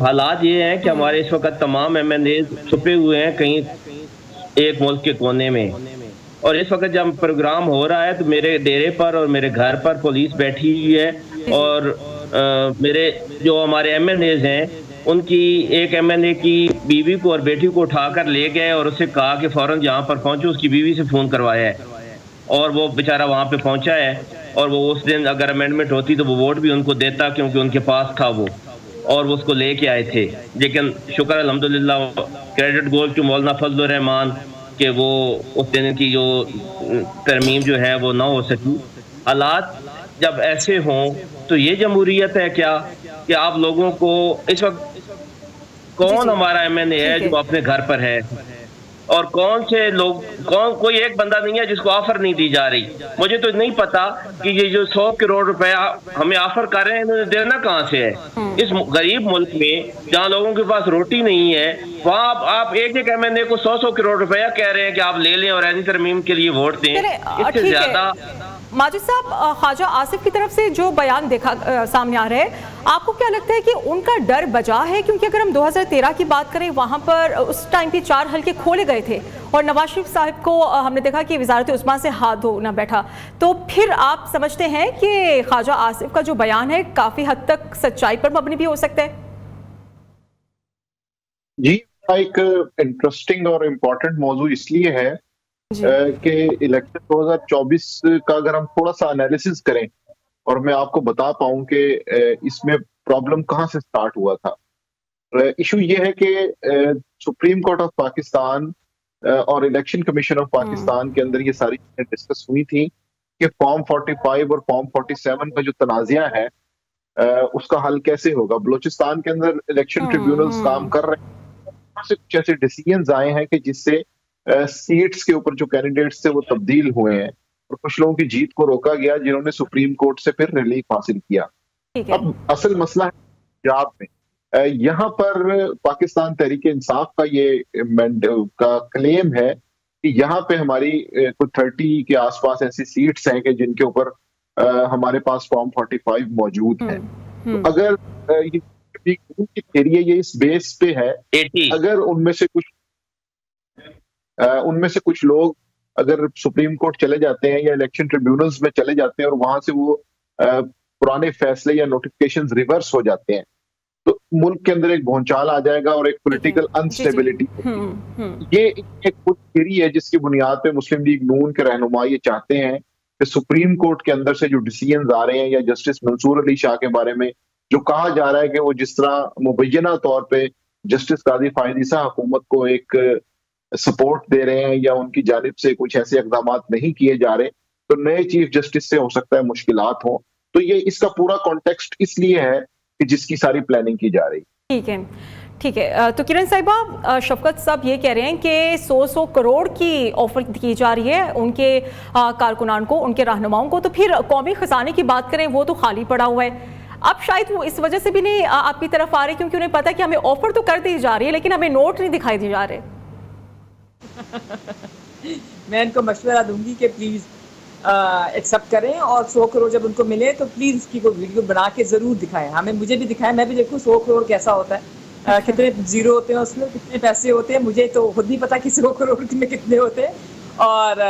हालात ये हैं कि हमारे इस वक्त तमाम MNA छुपे हुए हैं कहीं एक मुल्क के कोने में, और इस वक्त जब प्रोग्राम हो रहा है तो मेरे डेरे पर और मेरे घर पर पुलिस बैठी हुई है, और मेरे जो हमारे MNAs हैं उनकी एक MNA की बीवी को और बेटी को उठाकर ले गए और उससे कहा कि फ़ौरन यहाँ पर पहुँचो, उसकी बीवी से फ़ोन करवाया है, और वो बेचारा वहाँ पे पहुँचा है। और वो उस दिन अगर अमेंडमेंट होती तो वो वोट भी उनको देता, क्योंकि उनके पास था वो, और वो उसको लेके आए थे। लेकिन शुक्र अल्हम्दुलिल्लाह, क्रेडिट गोज़ टू मौलाना फजलुर रहमान कि वो उस दिन की जो तरमीम जो है वो ना हो सकी। हालात जब ऐसे हों तो ये जमहूरियत है क्या कि आप लोगों को इस वक्त कौन हमारा MNA है जो अपने घर पर है, और कौन से लोग, कोई एक बंदा नहीं है जिसको ऑफर नहीं दी जा रही। मुझे तो नहीं पता कि ये जो 100 करोड़ रुपया हमें ऑफर कर रहे हैं, इन्होंने देना कहाँ से है? इस गरीब मुल्क में जहाँ लोगों के पास रोटी नहीं है, वहाँ आप एक MNA को 100 करोड़ रुपया कह रहे हैं कि आप ले लें और आईनी तरमीम के लिए वोट दें। इससे ज्यादा माजिद साहब, ख्वाजा आसिफ की तरफ से जो बयान सामने आ रहा है, आपको क्या लगता है कि उनका डर बजा है? क्योंकि अगर हम 2013 की बात करें, वहाँ पर उस टाइम पे 4 हल्के खोले गए थे और नवाज शरीफ साहब को हमने देखा कि वजारत उस्मा से हाथ धोना बैठा। तो फिर आप समझते हैं कि ख्वाजा आसिफ का जो बयान है काफ़ी हद तक सच्चाई पर मबनी भी हो सकता है? जी, एक इंटरेस्टिंग और इम्पोर्टेंट मौजू इसलिए है कि इलेक्शन 2024 का अगर हम थोड़ा सा एनालिसिस करें और मैं आपको बता पाऊं कि इसमें प्रॉब्लम कहां से स्टार्ट हुआ था। इशू ये है कि सुप्रीम कोर्ट ऑफ पाकिस्तान और इलेक्शन कमीशन ऑफ पाकिस्तान के अंदर ये सारी चीजें डिस्कस हुई थी कि फॉर्म 45 और फॉर्म 47 का जो तनाज़ा है उसका हल कैसे होगा। बलूचिस्तान के अंदर इलेक्शन ट्रिब्यूनल्स काम कर रहे हैं, कुछ ऐसे डिसीजंस आए हैं कि जिससे सीट्स के ऊपर जो कैंडिडेट्स थे वो तब्दील हुए हैं और कुछ लोगों की जीत को रोका गया जिन्होंने सुप्रीम कोर्ट से फिर रिलीफ हासिल किया। अब असल मसला है पंजाब में, यहाँ पर पाकिस्तान तहरीक इंसाफ का ये का क्लेम है कि यहाँ पे हमारी कुछ 30 के आसपास ऐसी सीट्स हैं कि जिनके ऊपर हमारे पास फॉर्म 45 मौजूद है। तो अगर ये की थ्योरी है, ये इस बेस पे है, अगर उनमें से कुछ लोग अगर सुप्रीम कोर्ट चले जाते हैं या इलेक्शन ट्रिब्यूनल्स में चले जाते हैं और वहां से वो पुराने फैसले या नोटिफिकेशंस रिवर्स हो जाते हैं तो मुल्क के अंदर एक भूचाल आ जाएगा और एक पॉलिटिकल अनस्टेबिलिटी। ये एक खुद थ्योरी है जिसकी बुनियाद पे मुस्लिम लीग नून के रहनुमा ये चाहते हैं कि सुप्रीम कोर्ट के अंदर से जो डिसीजंस आ रहे हैं या जस्टिस मंसूर अली शाह के बारे में जो कहा जा रहा है कि वो जिस तरह मुबैना तौर पे जस्टिस काजी फायद ईसा हुकूमत को एक सपोर्ट दे रहे हैं या उनकी जानिब से कुछ ऐसे इक़दाम नहीं किए जा रहे, तो नए चीफ जस्टिस से हो सकता है मुश्किलात हो। तो ये इसका पूरा कॉन्टेक्स्ट इसलिए है कि जिसकी सारी प्लानिंग की जा रही। ठीक है। तो किरण साहिबा, शफकत साहब ये कह रहे हैं कि 100 करोड़ की ऑफर की जा रही है उनके कारकुनान को, उनके रहनुमाओं को, तो फिर कौमी खजाने की बात करें वो तो खाली पड़ा हुआ है। अब शायद वो इस वजह से भी नहीं आपकी तरफ आ रहे क्योंकि उन्हें पता है कि हमें ऑफर तो कर दी जा रही है लेकिन हमें नोट नहीं दिखाई दिए जा रहे। मैं इनको मशवरा दूंगी कि प्लीज एक्सेप्ट करें और 100 करोड़ जब उनको मिले तो प्लीज इसकी कोई वीडियो बना के जरूर दिखाएं, हमें मुझे भी दिखाएं, मैं भी देखूं 100 करोड़ कैसा होता है, कितने जीरो होते हैं उसमें, कितने पैसे होते हैं, मुझे तो खुद नहीं पता कि 100 करोड़ में कितने होते हैं। और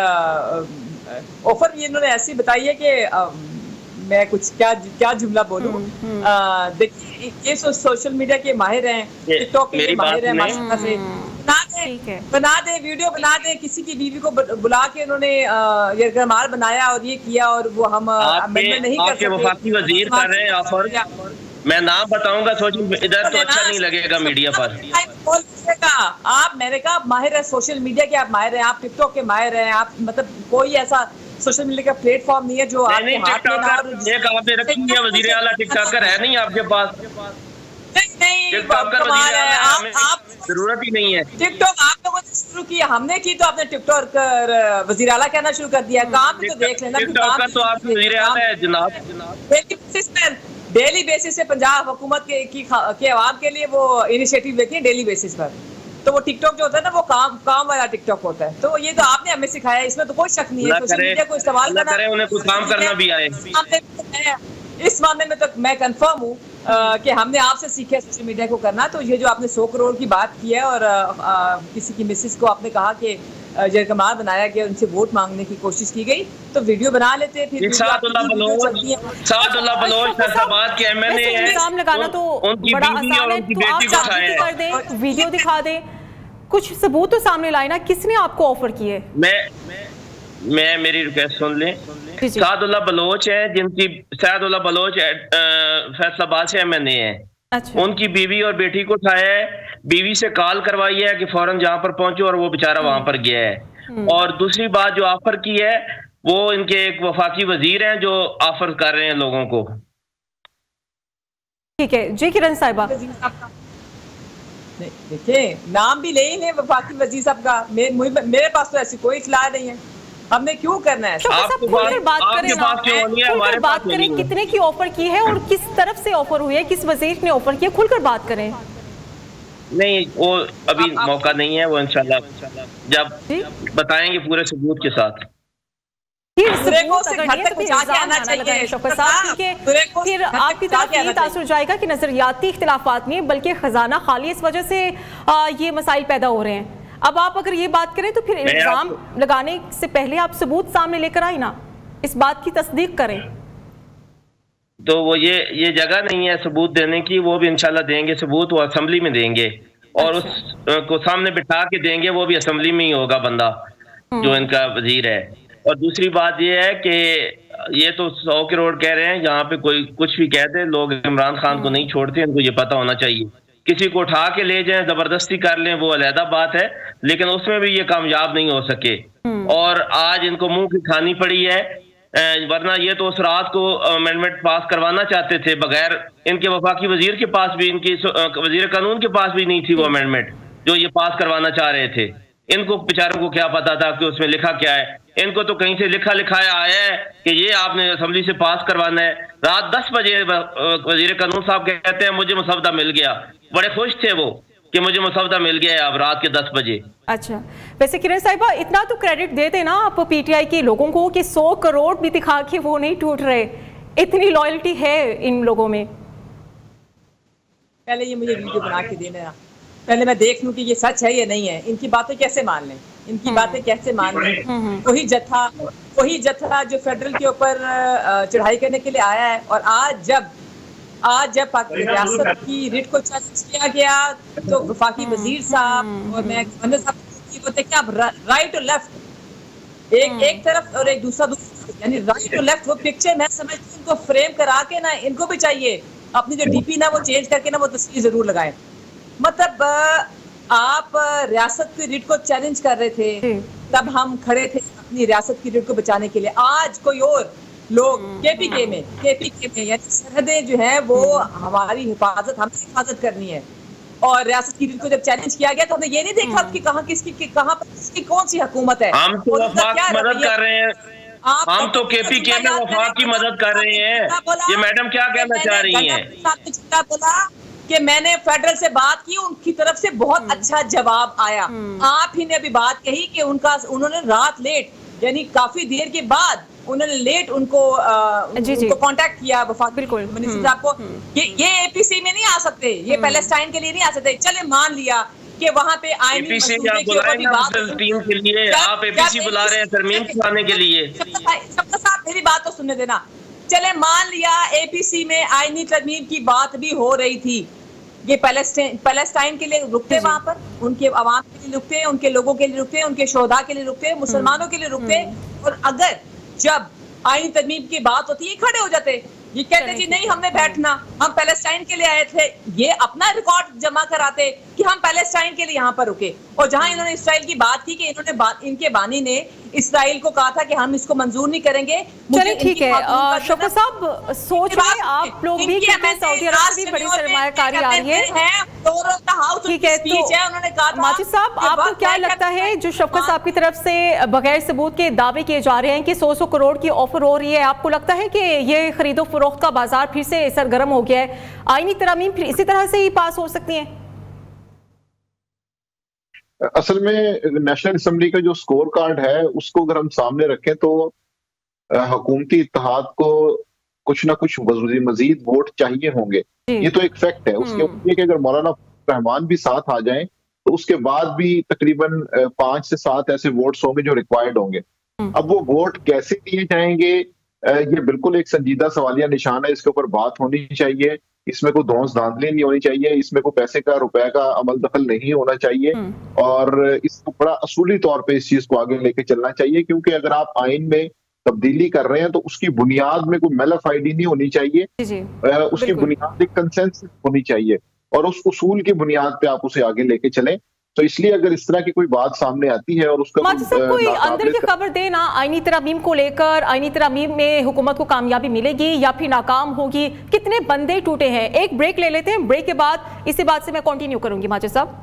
ऑफर ये इन्होंने ऐसी बताई है कि मैं कुछ क्या जुमला बोलूं। देखिए ये सोशल मीडिया के माहिर हैं, टिकटॉक के माहिर हैं, माशाल्लाह से बना दे वीडियो बना दे, किसी की बीवी को बुला के उन्होंने ये गरमार बनाया और ये किया और वो हम नहीं कर सकते। वफाकी वजीर कर रहे हैं ऑफर, मैं नाम बताऊंगा, सोशल इधर तो अच्छा नहीं लगेगा मीडिया पर। आप मैंने कहा माहिर है सोशल मीडिया के, आप माहिर हैं, आप टिकटॉक के माहिर हैं, आप मतलब कोई ऐसा सोशल मीडिया का प्लेटफॉर्म नहीं है जो आपके हाथ में ना। आपने रखी है वजीर आला टिकटॉकर है नहीं आपके पास? नहीं, जरूरत ही नहीं है। टिकटॉक आप लोगों ने शुरू किया, हमने की तो आपने टिकटॉक वजीर आला कहना शुरू कर दिया। काम भी तो देख लेना, टिकटॉकर तो आप वजीर आला है जनाब। डेली बेसिस से पंजाब हुकूमत के अवाम के लिए वो इनिशिएटिव लेती है डेली बेसिस पर, तो वो टिकटॉक जो होता है ना वो काम वाला टिकटॉक होता है। तो ये तो आपने हमें सिखाया, इसमें तो कोई शक नहीं है। सोशल मीडिया को इस्तेमाल करना, उन्हें कुछ काम करना भी आए। इस मामले में तो मैं कंफर्म हूँ कि हमने आपसे सीखा सोशल मीडिया को करना। तो ये जो आपने 100 करोड़ की बात की है और किसी की मिसेस को आपने कहा कि जरकमार बनाया गया, उनसे वोट मांगने की कोशिश की गई, तो वीडियो बना लेते हैं। फिर सादुल्लाह बलोच फैसलाबाद के एमएलए हैं, इल्जाम लगाना तो बड़ा आसान है, तो आप साबित कर दें, वीडियो दिखा दें, कुछ सबूत तो सामने लाए ना, किसने आपको ऑफर की है? मैं मेरी रिक्वेस्ट सुन लें। सादुल्लाह बलोच है जिनकी सादुल्लाह बलोच फैसलाबाद से एमएलए हैं। अच्छा। उनकी बीवी और बेटी को उठाया है, बीवी से कॉल करवाई है कि फौरन जहां पर पहुंचो और वो बेचारा वहां पर गया है। और दूसरी बात जो ऑफर की है वो इनके एक वफाकी वजीर हैं जो ऑफर कर रहे हैं लोगों को। ठीक है जी किरण साहिबा, देखिए नाम भी ले ही लें वफाकी वजीर साहब का, मेरे पास तो ऐसी कोई इत्तला नहीं है, हमने क्यों करना है? खुलकर बात करें कितने की ऑफर की है और किस तरफ से ऑफर हुई है, किस वजीर ने ऑफर की है, खुलकर बात करें। नहीं वो अभी मौका नहीं है, वो इंशाल्लाह जब बताएंगे पूरे सबूत के साथ। फिर आपकी तरफ ये तासुर जाएगा कि नजरियाती इख्तिलाफात नहीं बल्कि खजाना खाली, इस वजह से ये मसाइल पैदा हो रहे हैं। अब आप अगर ये बात करें तो फिर इल्जाम लगाने से पहले आप सबूत सामने लेकर आए ना, इस बात की तस्दीक करें। तो वो ये जगह नहीं है सबूत देने की, वो भी इंशाल्लाह देंगे सबूत, वो असेंबली में देंगे और उसको सामने बिठा के देंगे, वो भी असेंबली में ही होगा बंदा जो इनका वजीर है। और दूसरी बात ये है कि ये तो 100 करोड़ कह रहे हैं, यहाँ पे कोई कुछ भी कहते हैं, लोग इमरान खान को नहीं छोड़ते, इनको ये पता होना चाहिए किसी को उठा के ले जाएं, जबरदस्ती कर लें, वो अलहदा बात है, लेकिन उसमें भी ये कामयाब नहीं हो सके और आज इनको मुंह की खानी पड़ी है। वरना ये तो उस रात को अमेंडमेंट पास करवाना चाहते थे, बगैर इनके वफाकी वजीर के पास भी, इनकी वजीर कानून के पास भी नहीं थी वो अमेंडमेंट जो ये पास करवाना चाह रहे थे। इनको बेचारों को क्या पता था कि उसमें लिखा क्या है। इनको तो कहीं से लिखा लिखाया आया है कि ये आपने असेंबली से पास करवाना है। रात 10 बजे वजीर कानून साहब कहते हैं मुझे मसवदा मिल गया। बड़े खुश थे वो कि मुझे मसवदा मिल गया है अब रात के 10 बजे। अच्छा, वैसे किरण साहिबा इतना तो क्रेडिट देते ना आप पीटीआई के लोगों को कि 100 करोड़ भी दिखा के वो नहीं टूट रहे, इतनी लॉयल्टी है इन लोगों में। पहले ये मुझे वीडियो बना के देना, पहले मैं देख लूं कि ये सच है या नहीं है। इनकी बातें कैसे मान लें, इनकी बातें कैसे मान लें। वही जत्था जो फेडरल के ऊपर चढ़ाई करने के लिए आया है, और आज जब रियासत की रिट को चैलेंज किया गया तो वफाकी वजीर साहब और मैं गवर्नर साहब को देखिए, आप राइट और लेफ्ट एक तरफ और एक दूसरा, यानी राइट और लेफ्ट वो पिक्चर मैं समझती हूँ उनको फ्रेम करा के ना, इनको भी चाहिए अपनी जो डीपी ना वो चेंज करके ना वो तस्वीर जरूर लगाए। मतलब आप रियासत की रिट को चैलेंज कर रहे थे, तब हम खड़े थे अपनी रियासत की रिट को बचाने के लिए। आज कोई और लोग केपीके में यानी सरहदें जो है वो हमारी हिफाजत, हमें हिफाजत करनी है, और रियासत की रिट को जब चैलेंज किया गया तो हमने ये नहीं देखा कि कहाँ पर किसकी कौन सी हुकूमत है। हम तो वफाक की मदद कर रहे हैं, हम तो केपीके में वफाक की मदद कर रहे हैं। ये मैडम क्या कहना चाह रही हैं? बोला कि मैंने फेडरल से बात की, उनकी तरफ से बहुत अच्छा जवाब आया। आप ही ने अभी बात कही कि उन्होंने रात लेट, यानी काफी देर के बाद उन्होंने लेट उनको कांटेक्ट किया वफाकी मिनिस्टर साहब को। ये एपीसी में नहीं आ सकते, ये पैलेस्टाइन के लिए नहीं आ सकते। चले मान लिया कि वहां पे आईनी टीम के लिए आप एपीसी बुला रहे हैं तरमीम कराने के लिए। साहब मेरी बात तो सुनने देना। चले मान लिया एपीसी में आईनी तरमीम की बात भी हो रही थी, ये पैलेस्टाइन के लिए रुकते, वहां पर उनके अवाम के लिए रुकते, उनके लोगों के लिए रुकते, उनके शोधा के लिए रुकते, मुसलमानों के लिए रुकते, और अगर जब आईनी तरमीम की बात होती है खड़े हो जाते, ये कहते जी नहीं हमने बैठना, हम पैलेस्टाइन के लिए आए थे। ये अपना रिकॉर्ड जमा कराते कि हम पैलेस्टाइन के लिए यहाँ पर रुके। और जहां इन्होंने इसराइल की बात की कि इनके बानी ने इसराइल को कहा था कि हम इसको मंजूर नहीं करेंगे। चलिए ठीक है शौकत साहब, सोच रहे आप लोग भी कि सऊदी अरब से भी बड़ी सरमायाकारी आ रही है। ठीक है, तो माजिद साहब आपको क्या लगता है जो शौकत साहब की तरफ से बगैर सबूत के दावे किए जा रहे हैं कि 100 करोड़ की ऑफर हो रही है, आपको लगता है कि ये खरीदो फरोख्त का बाजार फिर से सरगर्म हो गया है, आईनी तरमीम फिर इसी तरह से ही पास हो सकती है? असल में नेशनल असेंबली का जो स्कोर कार्ड है उसको अगर हम सामने रखें तो हुकूमती इत्तेहाद को कुछ ना कुछ मजीद वोट चाहिए होंगे, ये तो एक फैक्ट है। उसके ऊपर कि अगर मौलाना रहमान भी साथ आ जाएं तो उसके बाद भी तकरीबन 5 से 7 ऐसे वोट्स होंगे जो रिक्वायर्ड होंगे। अब वो वोट कैसे दिए जाएंगे, ये बिल्कुल एक संजीदा सवालिया निशान है, इसके ऊपर बात होनी चाहिए। इसमें कोई धौंस धांधली नहीं होनी चाहिए, इसमें कोई पैसे का रुपए का अमल दखल नहीं होना चाहिए, और इसको बड़ा असूली तौर पे इस चीज को आगे लेके चलना चाहिए। क्योंकि अगर आप आइन में तब्दीली कर रहे हैं तो उसकी बुनियाद में कोई मेलाफाइडी नहीं होनी चाहिए, उसकी बुनियाद एक कंसेंसस होनी चाहिए, और उस उसूल की बुनियाद पे आप उसे आगे लेके चलें। तो इसलिए अगर इस तरह की कोई बात सामने आती है और उसका कोई अंदर की खबर देना आईनी तरमीम को लेकर, आईनी तरमीम में हुकूमत को कामयाबी मिलेगी या फिर नाकाम होगी, कितने बंदे टूटे हैं? एक ब्रेक ले लेते हैं, ब्रेक के बाद इसी बात से मैं कंटिन्यू करूंगी माजिद साहब।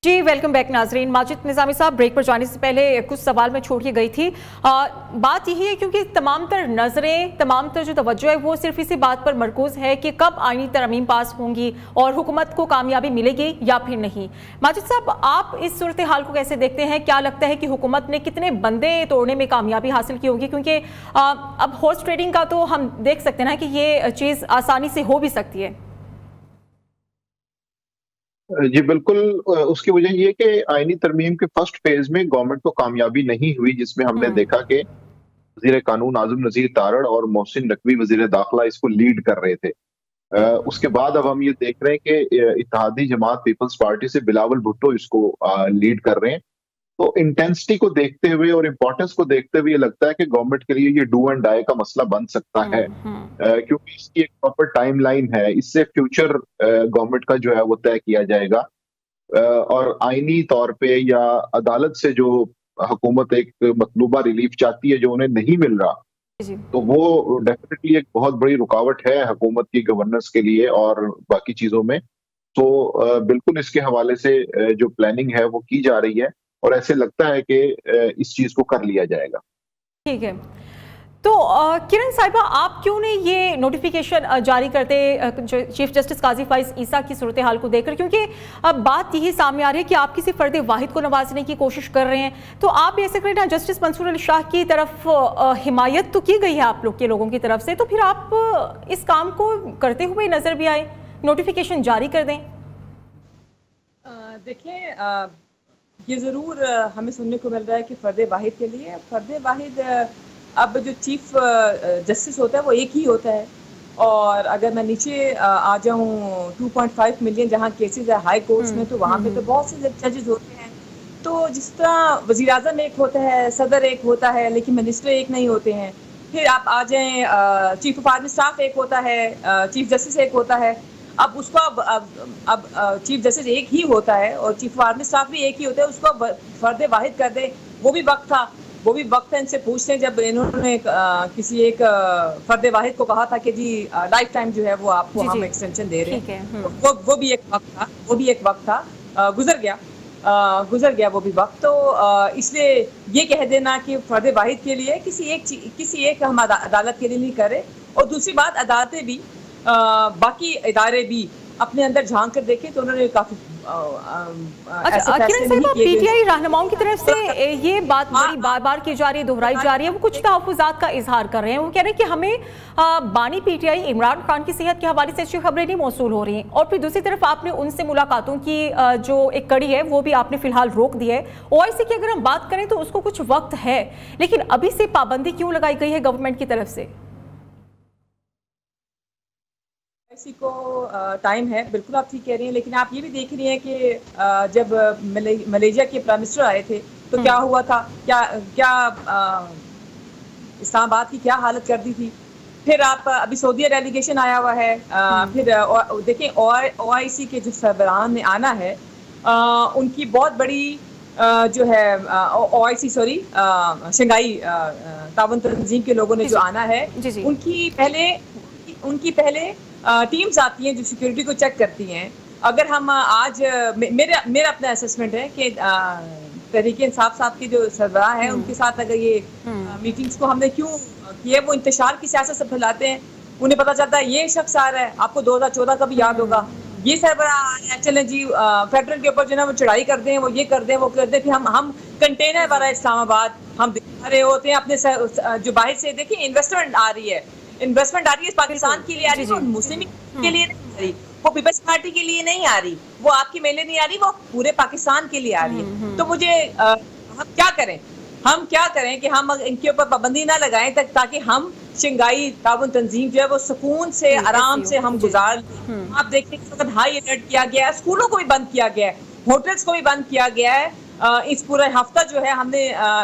जी वेलकम बैक नाजरीन। माजिद निज़ामी साहब, ब्रेक पर जाने से पहले कुछ सवाल मैं छोड़ के गई थी। बात यही है क्योंकि तमाम तर नज़रें, तमाम तर जो तवज्जो है वो सिर्फ इसी बात पर मरकूज़ है कि कब आईनी तरमीम पास होंगी और हुकूमत को कामयाबी मिलेगी या फिर नहीं। माजिद साहब, आप इस सूरत हाल को कैसे देखते हैं? क्या लगता है कि हुकूमत ने कितने बंदे तोड़ने में कामयाबी हासिल की होगी? क्योंकि अब हॉर्स ट्रेडिंग का तो हम देख सकते हैं ना कि ये चीज़ आसानी से हो भी सकती है। जी बिल्कुल, उसकी वजह ये कि आईनी तरमीम के फर्स्ट फेज में गवर्नमेंट को कामयाबी नहीं हुई, जिसमें हमने देखा कि वज़ीर कानून आज़म नज़ीर तारड़ और मोहसिन नकवी वज़ीर दाखिला इसको लीड कर रहे थे। उसके बाद अब हम ये देख रहे हैं कि इत्तेहादी जमात पीपल्स पार्टी से बिलावल भुट्टो इसको लीड कर रहे हैं। तो इंटेंसिटी को देखते हुए और इम्पोर्टेंस को देखते हुए ये लगता है कि गवर्नमेंट के लिए ये डू एंड डाई का मसला बन सकता है, क्योंकि इसकी एक प्रॉपर टाइमलाइन है। इससे फ्यूचर गवर्नमेंट का जो है वो तय किया जाएगा, और आईनी तौर पे या अदालत से जो हुकूमत एक मतलूबा रिलीफ चाहती है जो उन्हें नहीं मिल रहा, तो वो डेफिनेटली एक बहुत बड़ी रुकावट है हुकूमत की गवर्नेंस के लिए और बाकी चीजों में। तो बिल्कुल इसके हवाले से जो प्लानिंग है वो की जा रही है और ऐसे लगता है कि इस चीज को कर लिया जाएगा। ठीक है, तो किरण साहिबा, आप क्यों नहीं ये नोटिफिकेशन जारी करते चीफ जस्टिस काजी फाइज ईसा की सूरत हाल को देखकर, क्योंकि अब बात यही सामने आ रही है कि आप किसी फर्द वाहिद को नवाजने की कोशिश कर रहे हैं, तो आप ऐसे करें ना, जस्टिस मंसूर अली शाह की तरफ हिमायत तो की गई है आप लोग के लोगों की तरफ से, तो फिर आप इस काम को करते हुए नजर भी आए, नोटिफिकेशन जारी कर दें। देखिए, ये ज़रूर हमें सुनने को मिल रहा है कि फ़र्द वाहिद के लिए, फ़र्द वाहिद अब जो चीफ जस्टिस होता है वो एक ही होता है, और अगर मैं नीचे आ जाऊँ 2.5 मिलियन जहाँ केसेस है हाई कोर्ट्स में, तो वहाँ पे तो बहुत से जजेस होते हैं। तो जिस तरह वज़ीर आज़म एक होता है, सदर एक होता है, लेकिन मिनिस्टर एक नहीं होते हैं। फिर आप आ जाएँ चीफ ऑफ आर्मी स्टाफ एक होता है, चीफ जस्टिस एक होता है। अब उसको अब चीफ जस्टिस एक ही होता है और चीफ आर्मी स्टाफ भी एक ही होता है, उसको फर्द वाहिद कर दे, वो भी वक्त था। इनसे पूछते हैं जब इन्होंने किसी एक फर्द वाहिद को कहा था कि जी लाइफ टाइम जो है वो आपको हम एक्सटेंशन दे रहे हैं, वो भी एक वक्त था, गुजर गया वो भी वक्त। तो इसलिए ये कह देना कि फर्द वाहिद के लिए किसी एक हम अदालत के लिए नहीं करे। और दूसरी बात, अदालतें भी बाकी इदारे भी अपने अंदर झांक कर देखें तो उन्होंने काफी किरण साहिबा, पीटीआई रहनुमाओं की तरफ से ये बात बड़ी बार की जा रही है, दोहराई जा रही है, वो कुछ तहफ़्फ़ुज़ात का इजहार कर रहे हैं। वो कह रहे हैं कि हमें बानी पीटीआई इमरान खान की सेहत के हवाले से अच्छी खबरें नहीं मौसूल हो रही हैं, और फिर दूसरी तरफ आपने उनसे मुलाकातों की जो एक कड़ी है वो भी आपने फिलहाल रोक दी है। ओआईसी की अगर हम बात करें तो उसको कुछ वक्त है, लेकिन अभी से पाबंदी क्यों लगाई गई है गवर्नमेंट की तरफ से? इसी को टाइम है, बिल्कुल आप ठीक कह रही हैं, लेकिन आप ये भी देख रही हैं कि जब मलेशिया के प्राइम मिनिस्टर आए थे तो क्या हुआ था, क्या इस्लामाबाद की क्या हालत कर दी थी। फिर आप अभी सऊदी डेलीगेशन आया हुआ है, फिर देखिए ओआईसी के जो सरबराहान ने आना है, उनकी बहुत बड़ी जो है ओआईसी शंघाई ताउन तंजीम के लोगों ने जो आना है, उनकी पहले टीम्स आती हैं जो सिक्योरिटी को चेक करती हैं। अगर हम आज मेरा अपना असेसमेंट है कि तहरीक इंसाफ साहब के जो सरबराह हैं उनके साथ अगर ये मीटिंग्स को हमने क्यों किए, वो इंतशार की सियासत से फैलाते हैं। उन्हें पता चलता है ये शख्स आ रहा है, आपको 2014 का भी याद होगा, ये सरबराह चलें जी फेडरल के ऊपर जो ना वो चढ़ाई कर दें, वो ये कर दें, वो कर दें। फिर हम कंटेनर वाला इस्लामाबाद हम दिखा रहे होते हैं अपने जो बाहर से। देखिए इन्वेस्टमेंट आ रही है पाकिस्तान के लिए आ रही है, मुस्लिम के लिए नहीं आ रही, वो पीपल्स पार्टी के लिए नहीं आ रही, वो आपकी मेले नहीं आ रही, वो पूरे पाकिस्तान के लिए आ रही है। तो मुझे हम क्या करें कि हम इनके ऊपर पाबंदी ना लगाएं ताकि हम शंघाई ताउन तंजीम जो है वो सुकून से आराम से हम गुजार। आप देखते हैं हाई अलर्ट किया गया है, स्कूलों को भी बंद किया गया है, होटल्स को भी बंद किया गया है। इस पूरा हफ्ता जो है हमने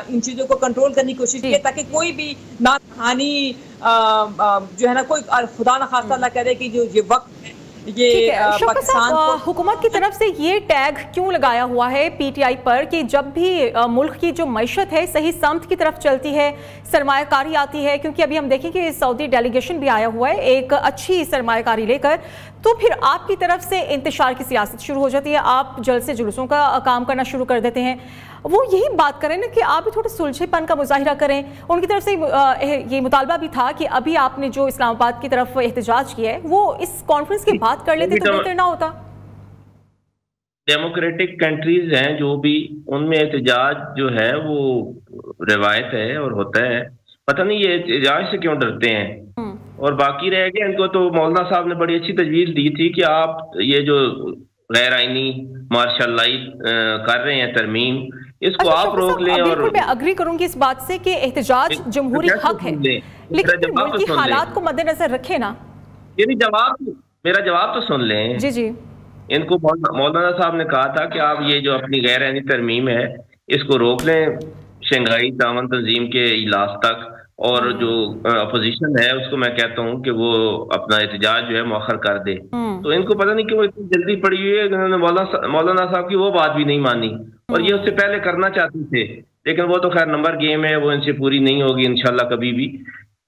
इन चीजों को कंट्रोल करने की कोशिश की ताकि कोई भी ना कहानी जो है ना, कोई खुदा न खास्ता अल्लाह करे कि जो ये वक्त है ये पाकिस्तान को। हुकूमत की तरफ से ये टैग क्यों लगाया हुआ है पीटीआई पर कि जब भी मुल्क की जो मईशत है सही समत की तरफ चलती है, सरमायाकारी आती है, क्योंकि अभी हम देखें कि सऊदी डेलीगेशन भी आया हुआ है एक अच्छी सरमायाकारी लेकर, तो फिर आपकी तरफ से इंतशार की सियासत शुरू हो जाती है, आप जल्द से जुलूसों का काम करना शुरू कर देते हैं। वो यही बात करें ना कि आप भी थोड़ा सुलझेपन का मुजाहिरा करें। उनकी तरफ से ये मुतालबा भी था कि अभी आपने जो इस्लामाबाद की तरफ एहतजाज किया है वो इस कॉन्फ्रेंस की बात कर लेते तो बेहतर ना होता। डेमोक्रेटिक कंट्रीज हैं जो भी, उनमें एहतजाज जो है वो रिवायत है और होता है। पता नहीं ये एहतजाज से क्यों डरते हैं। और बाकी रह गया, इनको तो मौलाना साहब ने बड़ी अच्छी तजवीज़ दी थी कि आप ये जो गैर आईनी मार्शल लाई कर रहे हैं तरमीम, इसको आप रोक लें। और मैं अग्री करूंगी इस बात से कि एहतजाज जमहूरी हक है, लेकिन मुल्की हालात को मद्देनजर रखें ना। मेरा जवाब तो सुन लें। जी। इनको मौलाना साहब ने कहा था कि आप ये जो अपनी गैर आईनी तरमीम है इसको रोक लें शंघाई तावन तंजीम के इजलास तक, और जो अपोजिशन है उसको मैं कहता हूँ कि वो अपना एहतजाज जो है मौखर कर दे। तो इनको पता नहीं क्यों इतनी जल्दी पड़ी हुई है, इन्होंने मौलाना साहब की वो बात भी नहीं मानी, और ये उससे पहले करना चाहते थे, लेकिन वो तो खैर नंबर गेम है, वो इनसे पूरी नहीं होगी इंशाल्लाह कभी भी।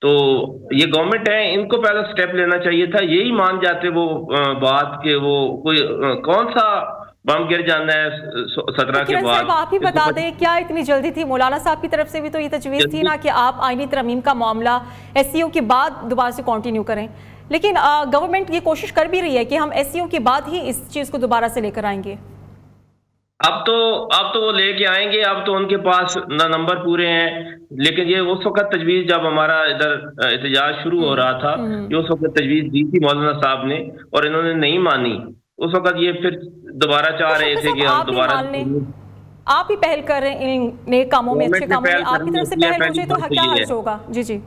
तो ये गवर्नमेंट है, इनको पहला स्टेप लेना चाहिए था, यही मान जाते वो बात के वो कोई कौन सा बम गिर जाना है 17 के बाद। आप ही बता दें क्या इतनी जल्दी थी? मौलाना साहब की तरफ से भी तो ये तजवीज़ थी ना कि आप आईनी तरमीम का मामला SCO के बाद दोबारा से कंटिन्यू करें, लेकिन गवर्नमेंट ये कोशिश कर भी रही है कि हम SCO के बाद ही इस चीज़ को दोबारा से लेकर आएंगे। अब तो वो लेके आएंगे, अब तो उनके पास ना नंबर पूरे हैं, लेकिन ये उस वक्त तजवीज़ जब हमारा इधर एहतजाज शुरू हो रहा था, ये उस वक्त तजवीज़ दी थी मौलाना साहब ने, और इन्होंने नहीं मानी। उस वक्त ये फिर दोबारा चाह रहे थे कि हम दोबारा आप ही पहल कर रहे हैं इन नए कामों में, अच्छे कामों में, आपकी तरफ से पहल हो जाए तो क्या हर्ज होगा? जी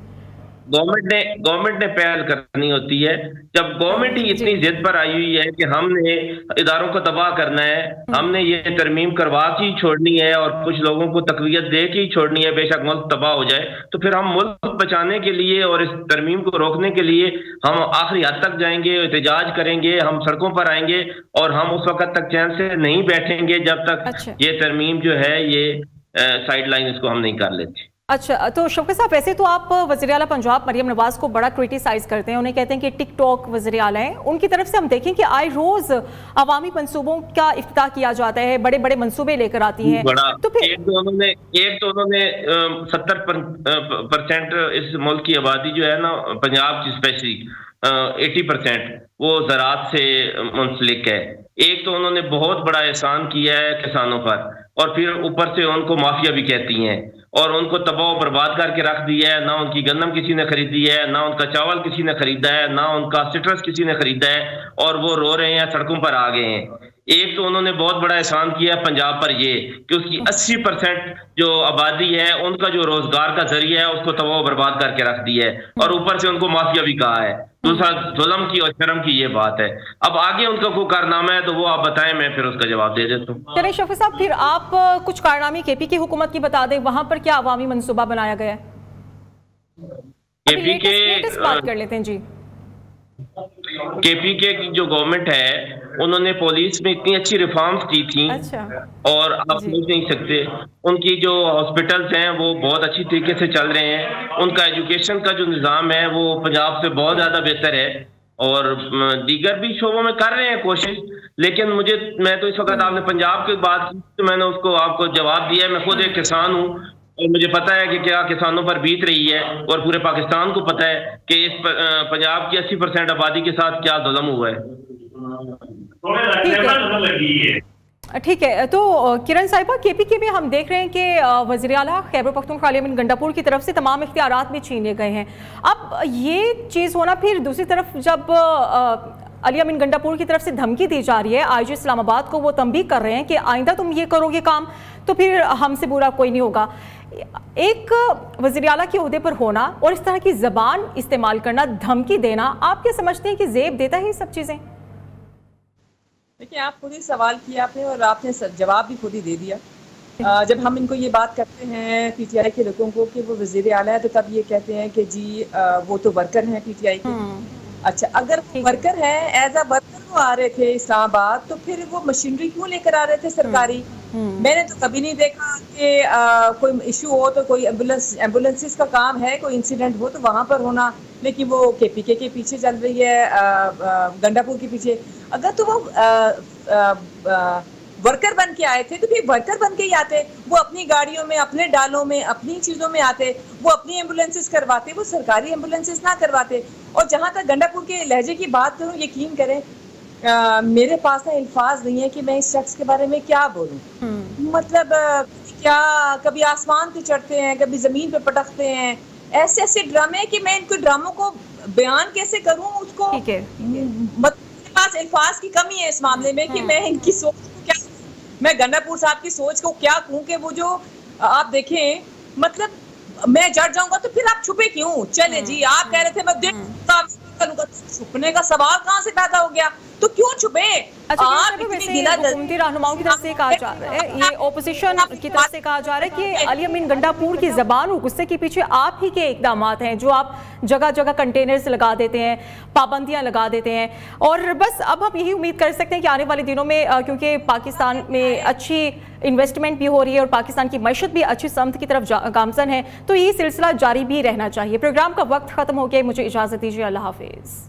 गवर्नमेंट ने पहल करनी होती है। जब गवर्नमेंट ही इतनी जिद पर आई हुई है कि हमने इदारों को तबाह करना है, हमने ये तरमीम करवा के ही छोड़नी है और कुछ लोगों को तकवीयत दे के ही छोड़नी है, बेशक मुल्क तबाह हो जाए, तो फिर हम मुल्क बचाने के लिए और इस तरमीम को रोकने के लिए हम आखिरी हद तक जाएंगे, एहतजाज करेंगे, हम सड़कों पर आएंगे, और हम उस वक्त तक चैन से नहीं बैठेंगे जब तक ये तरमीम जो है ये साइड लाइन इसको हम नहीं कर लेते। अच्छा, तो शौकत साहब वैसे तो आप वज़ीर आला पंजाब मरियम नवाज को बड़ा क्रिटिसाइज करते हैं, उन्हें कहते हैं कि टिकटॉक वज़ीर आला हैं। उनकी तरफ से हम देखें कि आए रोज अवामी मंसूबों का इफ्तिताह किया जाता है, बड़े बड़े मंसूबे लेकर आती हैं, तो फिर एक तो उन्होंने 70% इस मुल्क की आबादी जो है ना, पंजाब की स्पेशली 80% वो ज़राअत से मुंसलिक है। एक तो उन्होंने बहुत बड़ा एहसान किया है किसानों पर, और फिर ऊपर से उनको माफिया भी कहती हैं, और उनको तबाह बर्बाद करके रख दिया है। ना उनकी गन्नम किसी ने खरीदी है, ना उनका चावल किसी ने खरीदा है, ना उनका सिट्रस किसी ने खरीदा है, और वो रो रहे हैं, सड़कों पर आ गए हैं। एक तो उन्होंने बहुत बड़ा एहसान किया पंजाब पर ये कि उसकी 80% जो आबादी है उनका जो रोजगार का जरिया है उसको तबाह बर्बाद करके रख दिया है, और ऊपर से उनको माफिया भी कहा है। दूसरा जुल्म की और शर्म की ये बात है। अब आगे उनका कोई कारनामा है तो वो आप बताएं, मैं फिर उसका जवाब दे देता हूँ। चलिए शौकत साहब, फिर आप कुछ कारनामे KP की हुकूमत की बता दें, वहां पर क्या अवामी मंसूबा बनाया गया है? KP के बात कर लेते हैं जी। KP के जो गवर्नमेंट है उन्होंने पुलिस में इतनी अच्छी रिफॉर्म्स की थी। अच्छा। और आप समझ नहीं सकते, उनकी जो हॉस्पिटल्स हैं वो बहुत अच्छी तरीके से चल रहे हैं, उनका एजुकेशन का जो निज़ाम है वो पंजाब से बहुत ज़्यादा बेहतर है, और दीगर भी शोबों में कर रहे हैं कोशिश। लेकिन मैं तो इस वक्त आपने पंजाब की बात की तो मैंने उसको आपको जवाब दिया है। मैं खुद एक किसान हूँ और मुझे पता है कि क्या किसानों पर बीत रही है, और पूरे पाकिस्तान को पता है कि इस पंजाब की 80% आबादी के साथ क्या जुल्म हुआ है। ठीक है, तो किरण साहिबा, KP के में हम देख रहे हैं कि वज़ीर आला खैबर पख्तूनख्वा अली अमीन गंडापुर की तरफ से तमाम इख्तियारात भी छीने गए हैं। अब ये चीज़ होना, फिर दूसरी तरफ जब अली अमीन गंडापुर की तरफ से धमकी दी जा रही है, IG इस्लामाबाद को वो तंबीह कर रहे हैं कि आइंदा तुम ये करोगे काम तो फिर हमसे बुरा कोई नहीं होगा। एक वज़ीर आला के ओहदे पर होना और इस तरह की ज़बान इस्तेमाल करना, धमकी देना, आप क्या समझते हैं कि ज़ेब देता है ये सब चीज़ें? देखिए, आप खुद ही सवाल किया आपने और आपने जवाब भी खुद ही दे दिया। जब हम इनको ये बात करते हैं PTI के लोगों को कि वो वज़ीर आला है, तो तब ये कहते हैं कि जी वो तो वर्कर हैं PTI के। अच्छा, अगर वर्कर हैं, एज अ वर्कर वो आ रहे थे इस्लामाबाद, तो फिर वो मशीनरी क्यों लेकर आ रहे थे सरकारी? मैंने तो कभी नहीं देखा कि कोई इशू हो तो कोई एम्बुलेंसेस का काम है, कोई इंसिडेंट हो तो वहाँ पर होना, लेकिन वो KPK के पीछे चल रही है, गंडापुर के पीछे। अगर तो वो वर्कर बन के आए थे तो फिर वर्कर बन के ही आते, वो अपनी गाड़ियों में, अपने डालों में, अपनी चीज़ों में आते, वो अपनी एम्बुलेंसेस करवाते, वो सरकारी एम्बुलेंसेस ना करवाते। और जहाँ तक गंडापुर के लहजे की बात करूँ, यकीन करें मेरे पास ना अल्फाज नहीं है कि मैं इस शख्स के बारे में क्या बोलूँ। मतलब क्या कभी आसमान पे चढ़ते हैं, कभी जमीन पे पटकते हैं, ऐसे ऐसे ड्रामे कि मैं इनको ड्रामों को बयान कैसे करूँ उसको। मेरे पास अल्फाज की कमी है इस मामले में कि मैं इनकी सोच को क्या, मैं गंडापुर साहब की सोच को क्या कहूँ कि वो जो आप देखें, मतलब मैं जड़ जाऊंगा तो फिर आप छुपे क्यों? चले जी, आप कह रहे थे मैं करूंगा, छुपने का सवाल कहाँ से पैदा हो गया? तो क्यों छुपे? आप हुकूमती रहनुमाओं की तरफ से कहा जा रहा है, ये ओपोजिशन की तरफ से कहा जा रहा है कि अली अमीन गंडापुर की जबान और गुस्से के पीछे आप ही के इकदाम हैं, जो आप जगह जगह कंटेनर्स लगा देते हैं, पाबंदियां लगा देते हैं, और बस अब हम यही उम्मीद कर सकते हैं कि आने वाले दिनों में क्योंकि पाकिस्तान में अच्छी इन्वेस्टमेंट भी हो रही है और पाकिस्तान की मईशत भी अच्छी समत की तरफ गामजन है, तो ये सिलसिला जारी भी रहना चाहिए। प्रोग्राम का वक्त खत्म हो गया, मुझे इजाजत दीजिए, अल्लाह हाफिज।